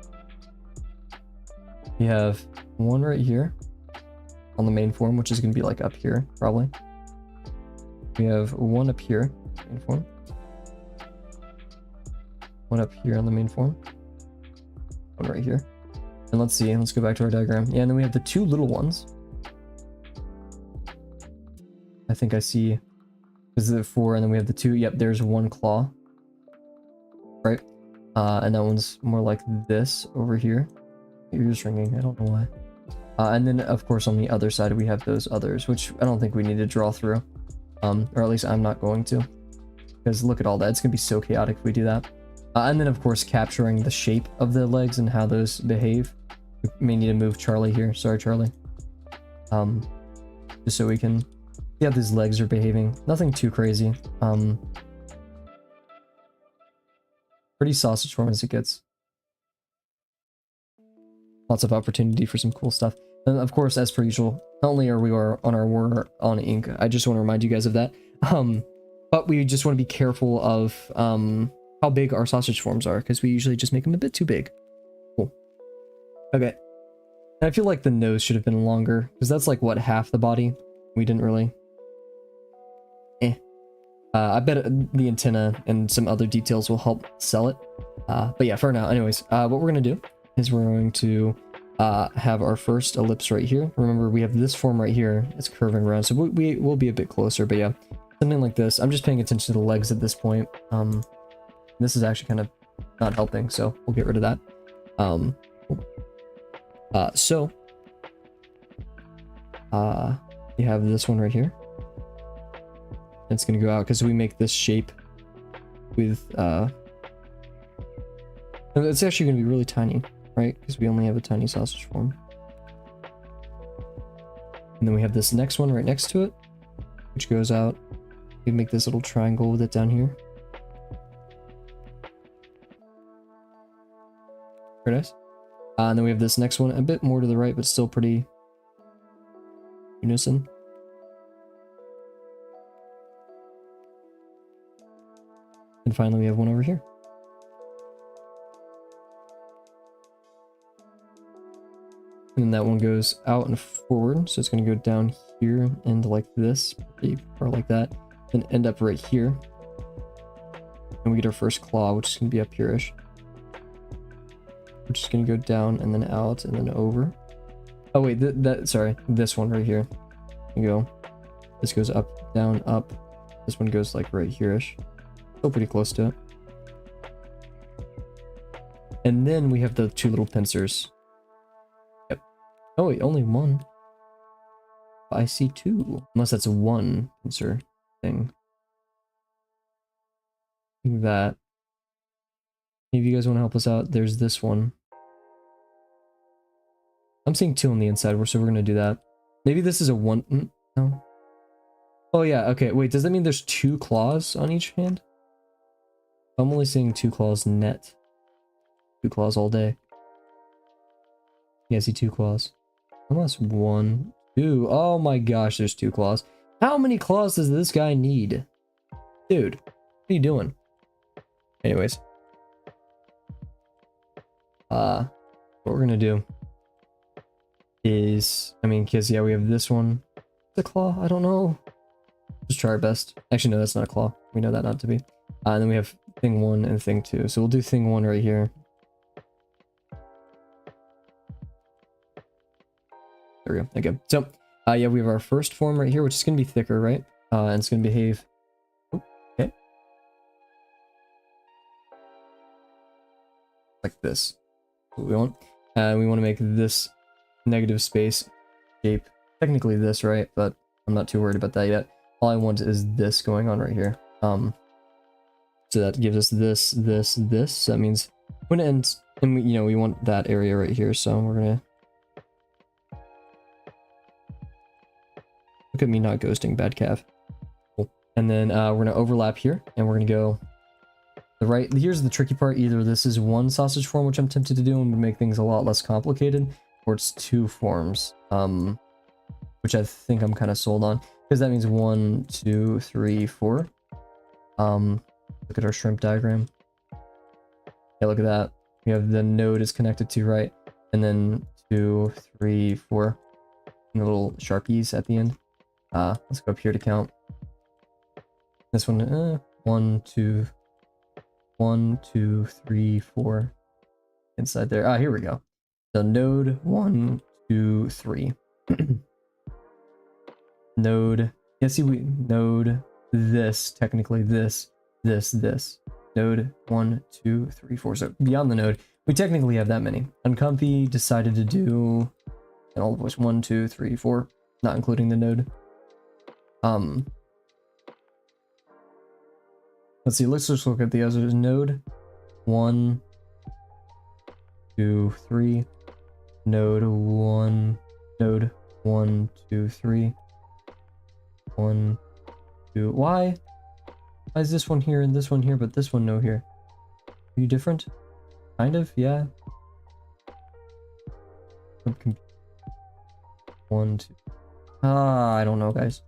we have one right here on the main form, which is going to be like up here, probably. We have one up here, main form. One up here on the main form. One right here. And let's see, let's go back to our diagram. Yeah, and then we have the 2 little ones. I think I see, this is the 4, and then we have the 2. Yep, there's 1 claw. Right? And that one's more like this over here. ears ringing. I don't know why. And then of course on the other side we have those others, which I don't think we need to draw through. Or at least I'm not going to. Because look at all that. It's going to be so chaotic if we do that. And then of course capturing the shape of the legs and how those behave. We may need to move Charlie here. Sorry, Charlie. Just so we can see how these legs are behaving. Nothing too crazy. Pretty sausage form as it gets. Lots of opportunity for some cool stuff. And of course, as per usual, not only are we on our war on ink, I just want to remind you guys of that. But we just want to be careful of how big our sausage forms are, because we usually just make them a bit too big. Cool. Okay. And I feel like the nose should have been longer, because that's like, what, half the body? We didn't really... I bet the antenna and some other details will help sell it. But yeah, for now, anyways, what we're going to do is we're going to have our first ellipse right here. Remember, we have this form right here. It's curving around, so we will be a bit closer, but yeah, something like this. I'm just paying attention to the legs at this point. This is actually kind of not helping, so we'll get rid of that. You have this one right here. It's going to go out because we make this shape with... It's actually going to be really tiny, right? Because we only have a tiny sausage form. And then we have this next one right next to it, which goes out. We make this little triangle with it down here. Very nice. And then we have this next one a bit more to the right, but still pretty unison. And finally, we have one over here. And then that one goes out and forward, so it's going to go down here and like this, or like that, then end up right here. And we get our first claw, which is going to be up here-ish. Which is going to go down and then out and then over. Oh wait, sorry, this one right here. You go. This goes up, down, up. This one goes like right here-ish. Still pretty close to it. And then we have the two little pincers. Yep. Oh wait, only one. I see two. Unless that's a one pincer thing. That. If you guys want to help us out, there's this one. I'm seeing two on the inside, so we're going to do that. Maybe this is a one... No. Oh yeah, okay. Wait, does that mean there's two claws on each hand? I'm only seeing two claws net. Two claws all day. Yeah, I see two claws. Unless one, two. Oh my gosh, there's two claws. How many claws does this guy need? Dude, what are you doing? Anyways. What we're gonna do is, I mean, because yeah, we have this one. The claw, I don't know. Just try our best. Actually, no, that's not a claw. We know that not to be. And then we have thing one and thing two. So we'll do thing one right here. There we go. Okay. So, yeah, we have our first form right here, which is going to be thicker, right? And it's going to behave. Okay. Like this. That's what we want. And we want to make this negative space shape. Technically this, right? But I'm not too worried about that yet. All I want is this going on right here. So that gives us this, this, this. So that means when it ends, and we, we want that area right here. So we're gonna look at me not ghosting, bad Cav. Cool. And then we're gonna overlap here, and we're gonna go the right. Here's the tricky part: either this is one sausage form, which I'm tempted to do, and would make things a lot less complicated, or it's two forms, which I think I'm kind of sold on, because that means 1, 2, 3, 4. Look at our shrimp diagram. Yeah, look at that. We have the node is connected to right, and then 2, 3, 4, and the little sharpies at the end. Let's go up here to count. This one, 1, 2, 1, 2, 3, 4. Inside there. Here we go. So node 1, 2, 3. Node. Yeah, see, we node this, technically this. Node 1, 2, 3, 4. So beyond the node, We technically have that many. Uncomfy decided to do, and all of which 1, 2, 3, 4, not including the node. Let's see. Let's just look at the others. Node 1, 2, 3. Node 1. Node 1, 2, 3. 1, 2. Why? Why is this one here and this one here, but this one no here? Are you different? Kind of, yeah. 1, 2. I don't know, guys.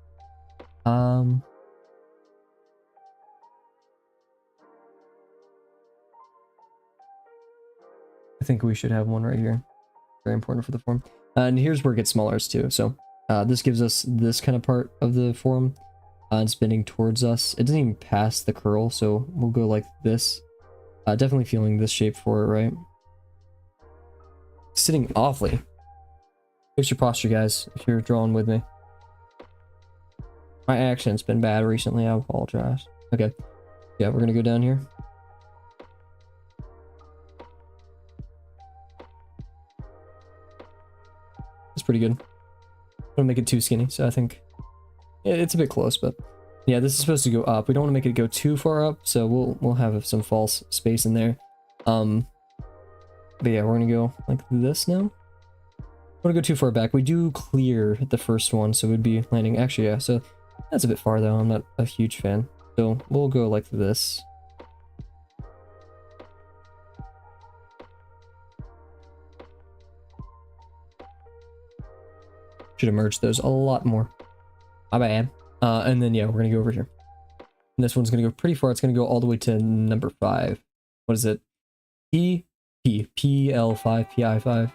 I think we should have one right here. Very important for the form. And here's where it gets smaller too. So this gives us this kind of part of the form and spinning towards us. It doesn't even pass the curl, so we'll go like this. Definitely feeling this shape for it, right? Sitting awfully. Fix your posture, guys, if you're drawing with me. My accent's been bad recently, I apologize. Okay. Yeah, we're gonna go down here. It's pretty good. Don't make it too skinny, so I think it's a bit close, but yeah, this is supposed to go up. We don't want to make it go too far up, so we'll have some false space in there. But yeah, we're gonna go like this now. Don't want to go too far back. We do clear the first one, so we'd be landing. Actually, yeah. So that's a bit far though. I'm not a huge fan. So we'll go like this. Should have merged those a lot more. My bad. And then yeah, we're gonna go over here. And this one's gonna go pretty far. It's gonna go all the way to number 5. What is it? PL5, PI5.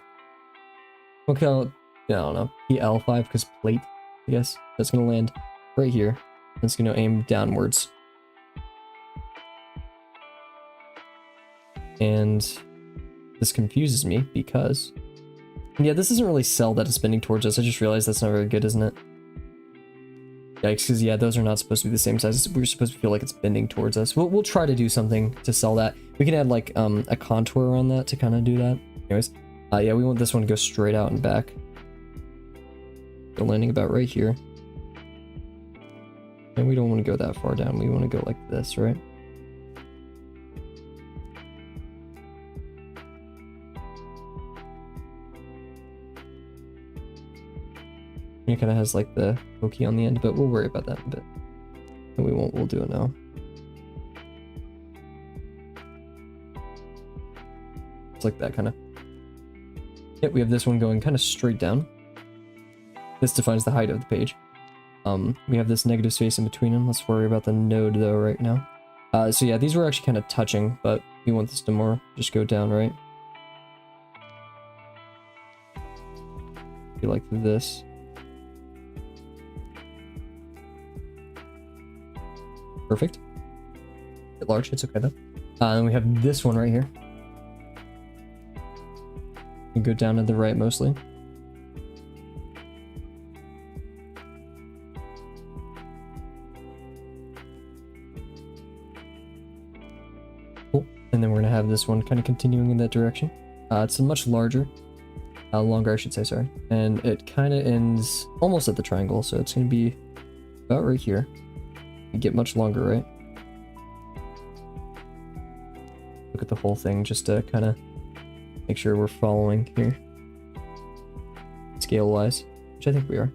Okay, I don't know. PL5 because plate, I guess. That's gonna land right here. It's gonna aim downwards. And this confuses me because yeah, this doesn't really sell that it's spinning towards us. I just realized that's not very good, isn't it? Yikes, because yeah, those are not supposed to be the same size. We're supposed to feel like it's bending towards us. We'll try to do something to sell that. We can add like a contour around that to kind of do that. Anyways, yeah, we want this one to go straight out and back. We're landing about right here. And we don't want to go that far down. We want to go like this, right? It kind of has like the pokey on the end, but we'll worry about that in a bit. And we won't, we'll do it now. It's like that kind of. Yep, we have this one going kind of straight down. This defines the height of the page. We have this negative space in between them. Let's worry about the node though right now. So yeah, these were actually kind of touching, but we want this to more just go down, right? Be like this. Perfect. Bit large, it's okay though. And we have this one right here. You go down to the right mostly. Cool. And then we're gonna have this one kind of continuing in that direction. It's a much larger, longer I should say, sorry. And it kind of ends almost at the triangle, so it's gonna be about right here. Get much longer, right? Look at the whole thing just to kind of make sure we're following here scale wise, which I think we are.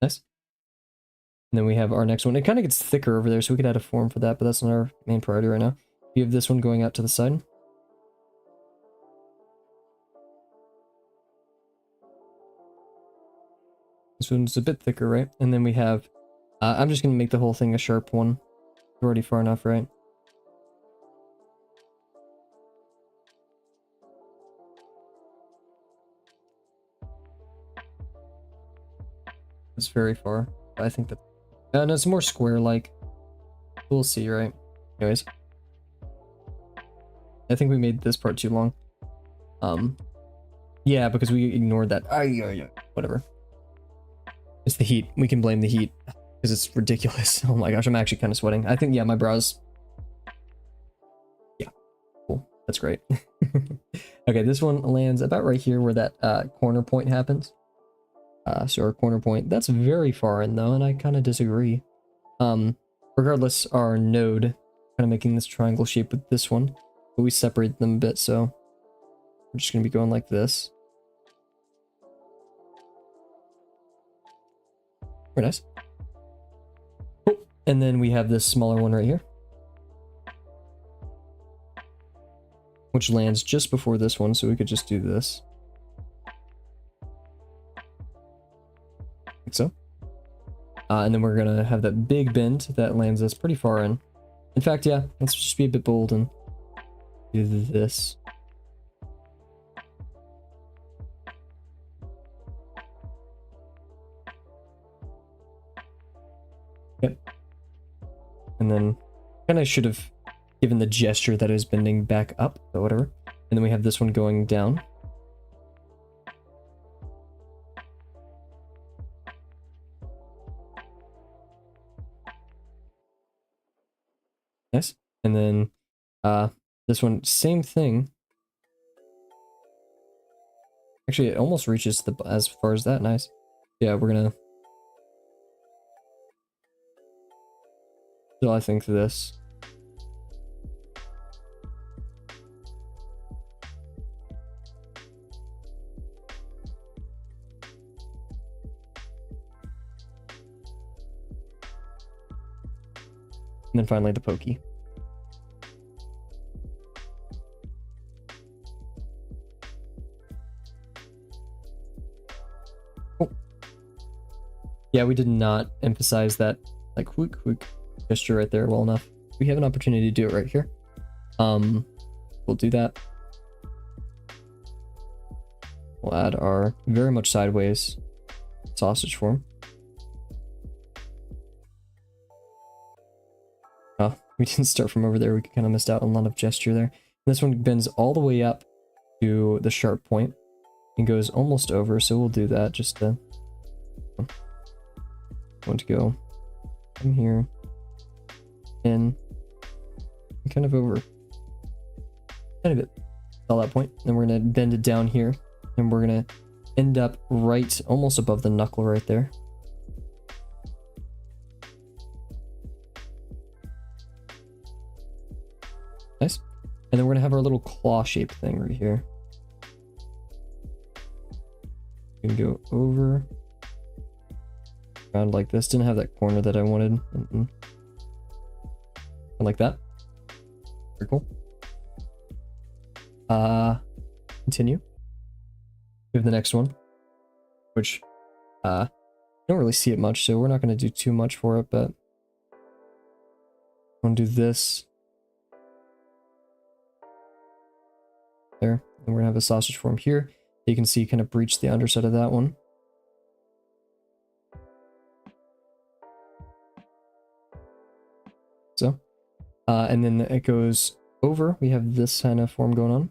Nice. And then we have our next one. It kind of gets thicker over there, so we could add a form for that, but that's not our main priority right now. We have this one going out to the side. This one's a bit thicker, right? And then we have, I'm just going to make the whole thing a sharp one. We're already far enough, right? It's very far. I think that, no, it's more square-like. We'll see, right? Anyways. I think we made this part too long. Yeah, because we ignored that. Yeah, whatever. It's the heat. We can blame the heat. because it's ridiculous. Oh my gosh, I'm actually kind of sweating. I think, yeah, my brows. Yeah, cool. That's great. Okay, this one lands about right here where that corner point happens. So our corner point, that's very far in though, and I kind of disagree. Regardless, our node kind of making this triangle shape with this one, but we separate them a bit, so we're just going to be going like this. Very nice. Cool. And then we have this smaller one right here, which lands just before this one, so we could just do this. Like so. And then we're going to have that big bend that lands us pretty far in. In fact, yeah, let's just be a bit bold and do this. Yep. And then kind of should have given the gesture that is bending back up, but whatever. And then we have this one going down. Nice. And then this one, same thing. Actually, it almost reaches the as far as that. Nice. Yeah, we're gonna. So I think this. And then finally the pokey. Oh. Yeah, we did not emphasize that like whook whook gesture right there well enough. We have an opportunity to do it right here. We'll do that. We'll add our very much sideways sausage form. Oh, we didn't start from over there. We kind of missed out on a lot of gesture there. This one bends all the way up to the sharp point and goes almost over, so we'll do that just to want to go from here in and kind of over kind of it all that point. Then we're gonna bend it down here and we're gonna end up right almost above the knuckle right there. Nice. And then we're gonna have our little claw shape thing right here. We can go over around like this. Didn't have that corner that I wanted. And like that. Very cool. Continue. We have the next one, which don't really see it much, so we're not going to do too much for it, but I'm going to do this there, and we're going to have a sausage form here. You can see kind of breach the underside of that one. So, and then it goes over. We have this kind of form going on.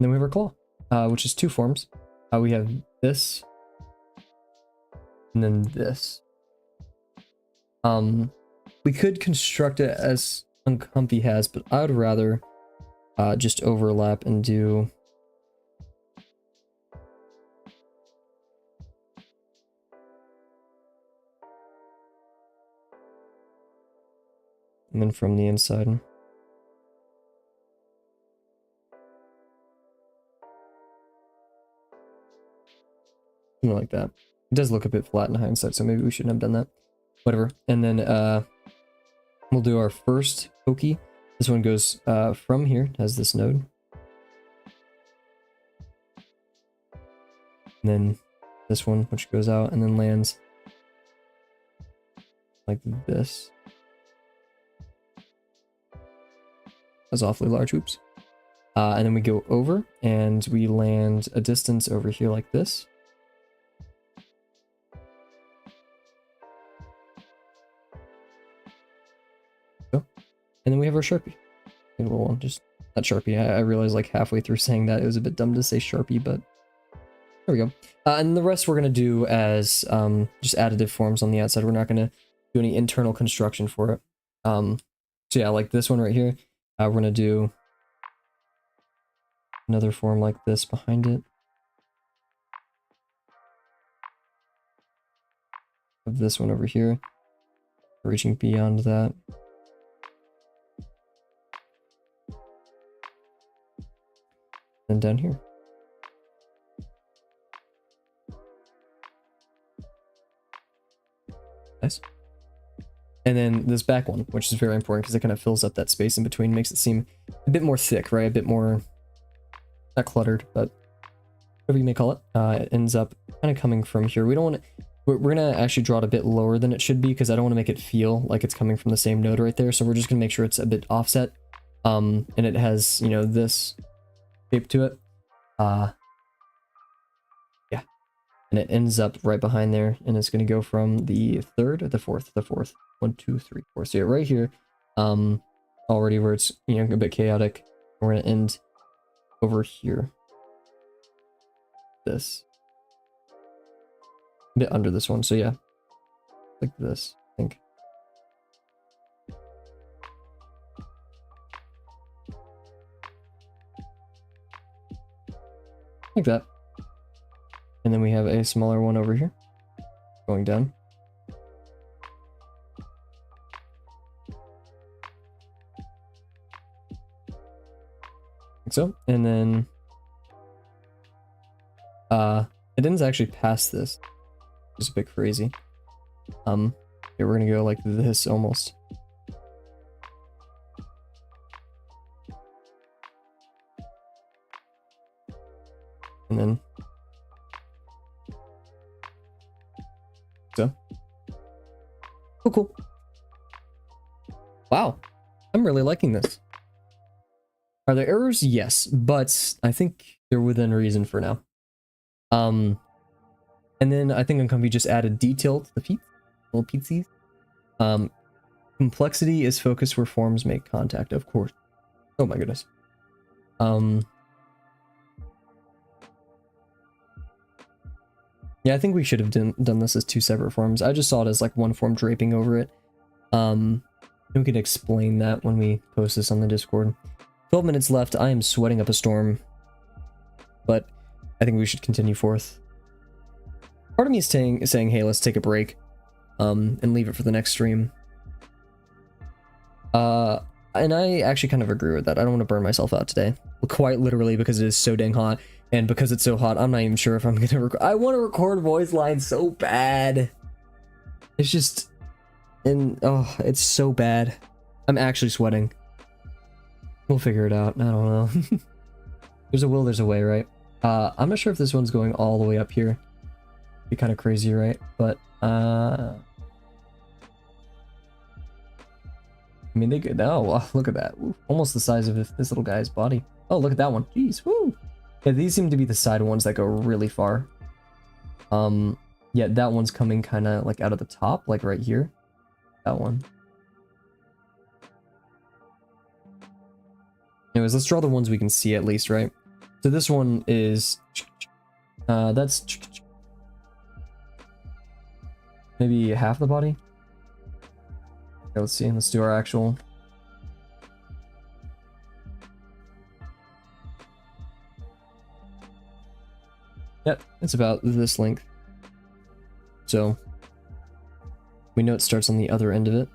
And then we have our claw, which is two forms. We have this, and then this. We could construct it as Uncomfy has, but I would rather just overlap and do and then from the inside. Something like that. It does look a bit flat in hindsight, so maybe we shouldn't have done that. Whatever. And then we'll do our first pokey. This one goes from here, has this node. And then this one, which goes out and then lands like this. That's awfully large, oops. And then we go over and we land a distance over here like this. So, and then we have our Sharpie. A little one, just not Sharpie. I realized like halfway through saying that it was a bit dumb to say Sharpie, but there we go. And the rest we're going to do as just additive forms on the outside. We're not going to do any internal construction for it. So yeah, like this one right here, we're going to do another form like this behind it. Of this one over here, reaching beyond that. And down here. Nice. And then this back one, which is very important because it kind of fills up that space in between, makes it seem a bit more thick, right? A bit more, not cluttered, but whatever you may call it. It ends up kind of coming from here. We don't want to, we're going to actually draw it a bit lower than it should be because I don't want to make it feel like it's coming from the same node right there. So we're just going to make sure it's a bit offset. And it has, you know, this shape to it. Yeah. And it ends up right behind there, and it's going to go from the third to the fourth. 1, 2, 3, 4. So yeah, right here, already where it's, you know, a bit chaotic. We're going to end over here. This. A bit under this one. So yeah, like this, I think. Like that. And then we have a smaller one over here going down. Like so. And then it ends actually past this. It's a bit crazy. Here we're gonna go like this almost. And then so cool. Wow, I'm really liking this. Are there errors? Yes, but I think they're within reason for now. And then I think Uncomfy just added detail to the feet, little peetsies. Complexity is focused where forms make contact, of course. Oh my goodness. Yeah, I think we should have done this as 2 separate forms. I just saw it as like one form draping over it. We can explain that when we post this on the Discord. 12 minutes left. I am sweating up a storm, but I think we should continue forth. Part of me is saying, hey, let's take a break, and leave it for the next stream. And I actually kind of agree with that. I don't want to burn myself out today, quite literally, because it is so dang hot. And because it's so hot, I'm not even sure if I'm gonna record. I want to record voice lines so bad. It's just, and oh, it's so bad. I'm actually sweating. We'll figure it out. I don't know. There's a will, there's a way, right? I'm not sure if this one's going all the way up here. Be kind of crazy, right? But I mean, they could. Oh, look at that! Ooh, almost the size of this little guy's body. Oh, look at that one! Jeez, woo! Yeah, these seem to be the side ones that go really far. Yeah, that one's coming kind of like out of the top, like right here. That one. Anyways, let's draw the ones we can see at least, right? So this one is that's maybe half the body. Okay, let's see. Let's do our actual. Yep, it's about this length. So we know it starts on the other end of it,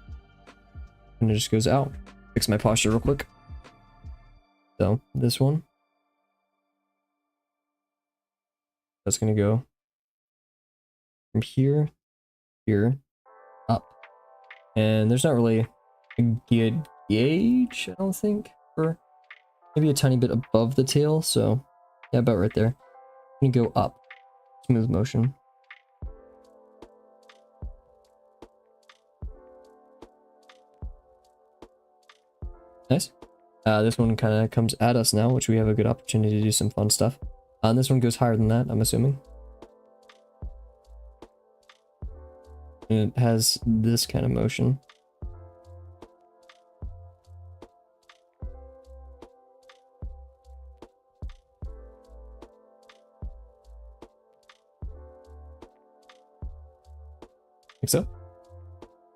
and it just goes out. Fix my posture real quick. So this one, that's gonna go from here, here, up, and there's not really a good gauge, I don't think, for maybe a tiny bit above the tail. So yeah, about right there. I'm gonna go up, smooth motion. Nice. This one kind of comes at us now, which we have a good opportunity to do some fun stuff. And this one goes higher than that, I'm assuming. And it has this kind of motion. Like so.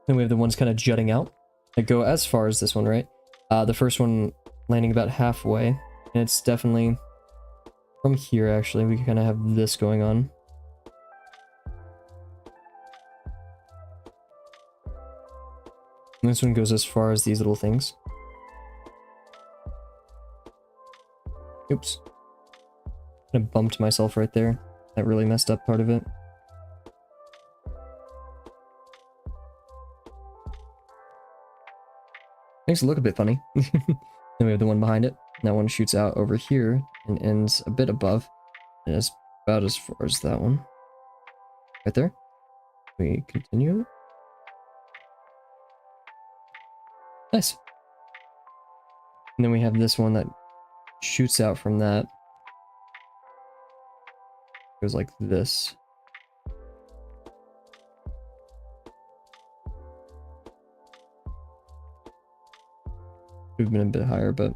Then we have the ones kind of jutting out that go as far as this one, right? The first one landing about halfway, and it's definitely from here, actually. We kind of have this going on. And this one goes as far as these little things. Oops. I bumped myself right there. That really messed up part of it. Makes it look a bit funny. Then we have the one behind it. That one shoots out over here and ends a bit above. And it's about as far as that one. Right there. We continue. Nice. And then we have this one that shoots out from that. Goes like this. Could have been a bit higher, but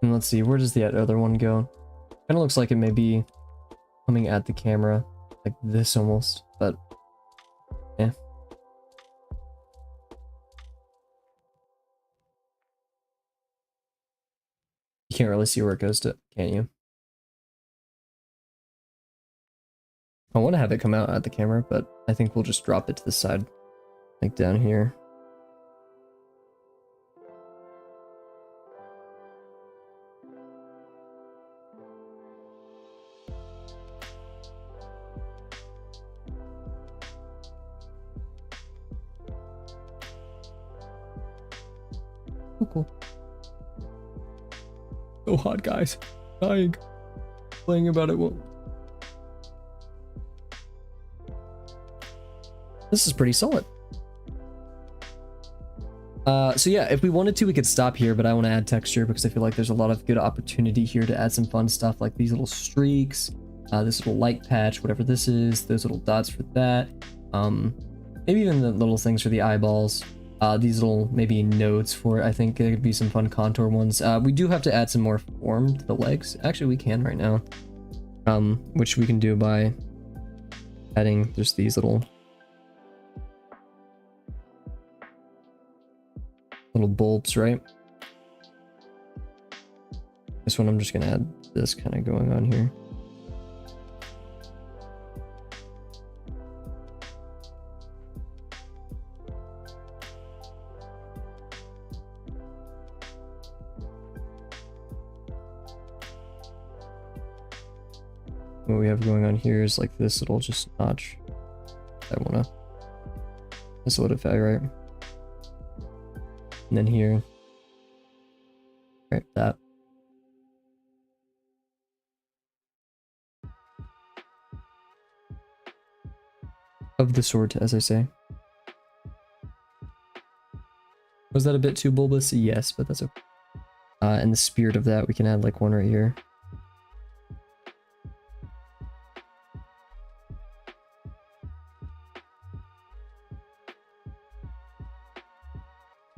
and let's see, where does the other one go? Kind of looks like it may be coming at the camera, like this almost, but yeah. You can't really see where it goes to, can you? I want to have it come out at the camera, but I think we'll just drop it to the side, like down here. Oh, cool. So hot, guys. Dying. Playing about it won't. This is pretty solid. So yeah, if we wanted to, we could stop here, but I want to add texture because I feel like there's a lot of good opportunity here to add some fun stuff like these little streaks, this little light patch, whatever this is, those little dots for that, maybe even the little things for the eyeballs, these little maybe nodes for it. I think there could be some fun contour ones. We do have to add some more form to the legs. Actually, we can right now, which we can do by adding just these little bulbs, right? This one I'm just gonna add this kind of going on here. What we have going on here is like this little just notch. I wanna solidify, right? And then here, right, that. Of the sort, as I say. Was that a bit too bulbous? Yes, but that's okay. In the spirit of that, we can add like one right here.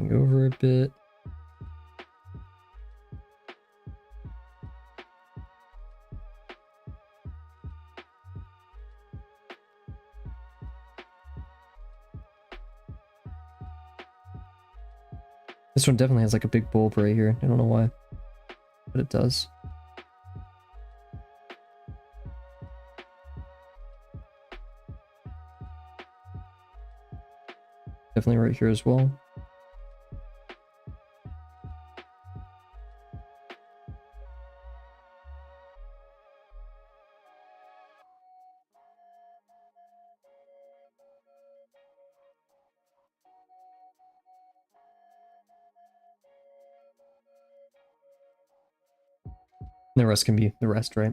Go over a bit. This one definitely has like a big bulb right here. I don't know why, but it does. Definitely right here as well. The rest can be the rest, right?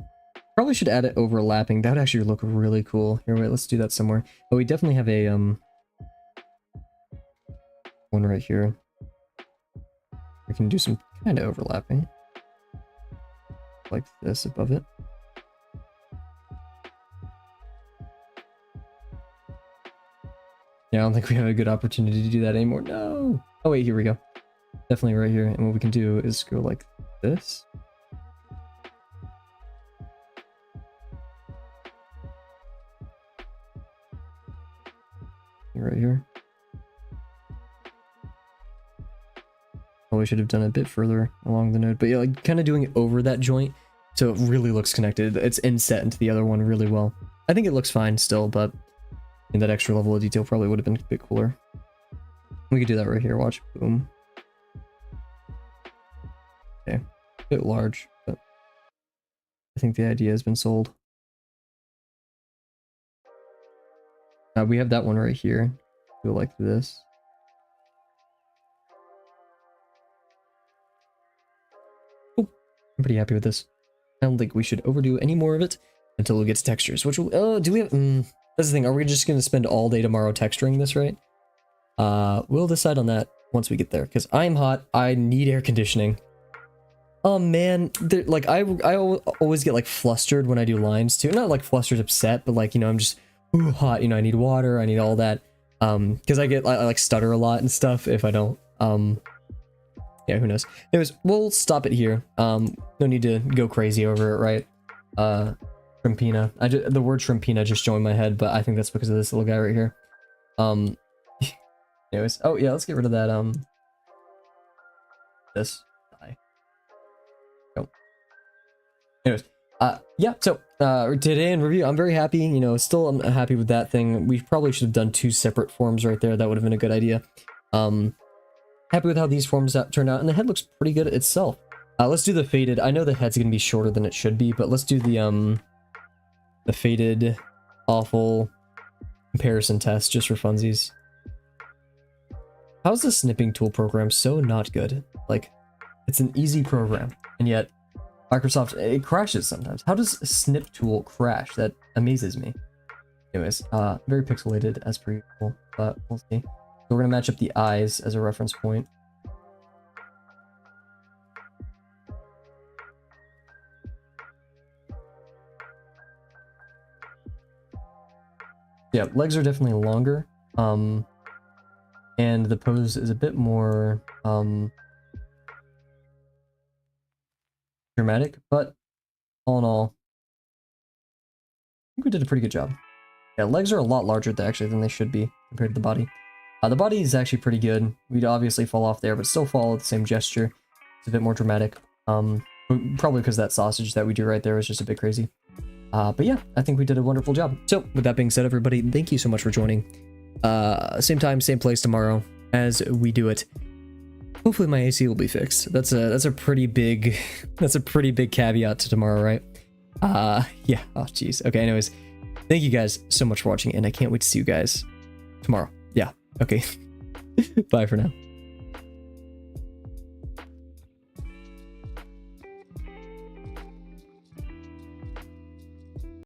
Probably should add it overlapping. That would actually look really cool. Here, wait, let's do that somewhere. But we definitely have a one right here. We can do some kind of overlapping. Like this above it. Yeah, I don't think we have a good opportunity to do that anymore. No! Oh wait, here we go. Definitely right here. And what we can do is go like this. right here. Probably should have done it a bit further along the node, but yeah, like kind of doing it over that joint so it really looks connected. It's inset into the other one really well. I think it looks fine still, but that extra level of detail probably would have been a bit cooler. We could do that right here. Watch. Boom. Okay. A bit large, but I think the idea has been sold. We have that one right here. Go like this. Cool. I'm pretty happy with this. I don't think we should overdo any more of it until we get to textures, which will, oh, do we have, that's the thing. Are we just going to spend all day tomorrow texturing this, right? We'll decide on that once we get there, because I'm hot. I need air conditioning. Oh man, like I always get like flustered when I do lines too. Not like flustered, upset, but like, you know, I'm just hot. You know, I need water. I need all that. Because I like stutter a lot and stuff if I don't. Yeah, who knows. Anyways, we'll stop it here. No need to go crazy over it, right? Shrimpina. The word Shrimpina just joined my head, but I think that's because of this little guy right here. Anyways, oh yeah, let's get rid of that. This. Anyways, yeah, so today in review, I'm very happy. You know, still I'm happy with that thing. We probably should have done 2 separate forms right there. That would have been a good idea. Happy with how these forms turned out, and the head looks pretty good itself. Let's do the faded. I know the head's gonna be shorter than it should be, but let's do the faded awful comparison test just for funsies. How's the snipping tool program so not good? Like, it's an easy program, and yet Microsoft, it crashes sometimes. How does snip tool crash? That amazes me. Anyways, very pixelated as per usual, but we'll see. So we're gonna match up the eyes as a reference point. Yeah, legs are definitely longer. And the pose is a bit more dramatic, but all in all, I think we did a pretty good job. Yeah, legs are a lot larger actually than they should be compared to the body. The body is actually pretty good. We'd obviously fall off there, but still follow the same gesture. It's a bit more dramatic. Probably because that sausage that we do right there is just a bit crazy. But yeah, I think we did a wonderful job. So with that being said, everybody, thank you so much for joining. Same time, same place tomorrow as we do it. Hopefully my AC will be fixed. That's a pretty big caveat to tomorrow, right? Yeah. Oh geez. Okay. Anyways, thank you guys so much for watching, and I can't wait to see you guys tomorrow. Yeah. Okay. Bye for now.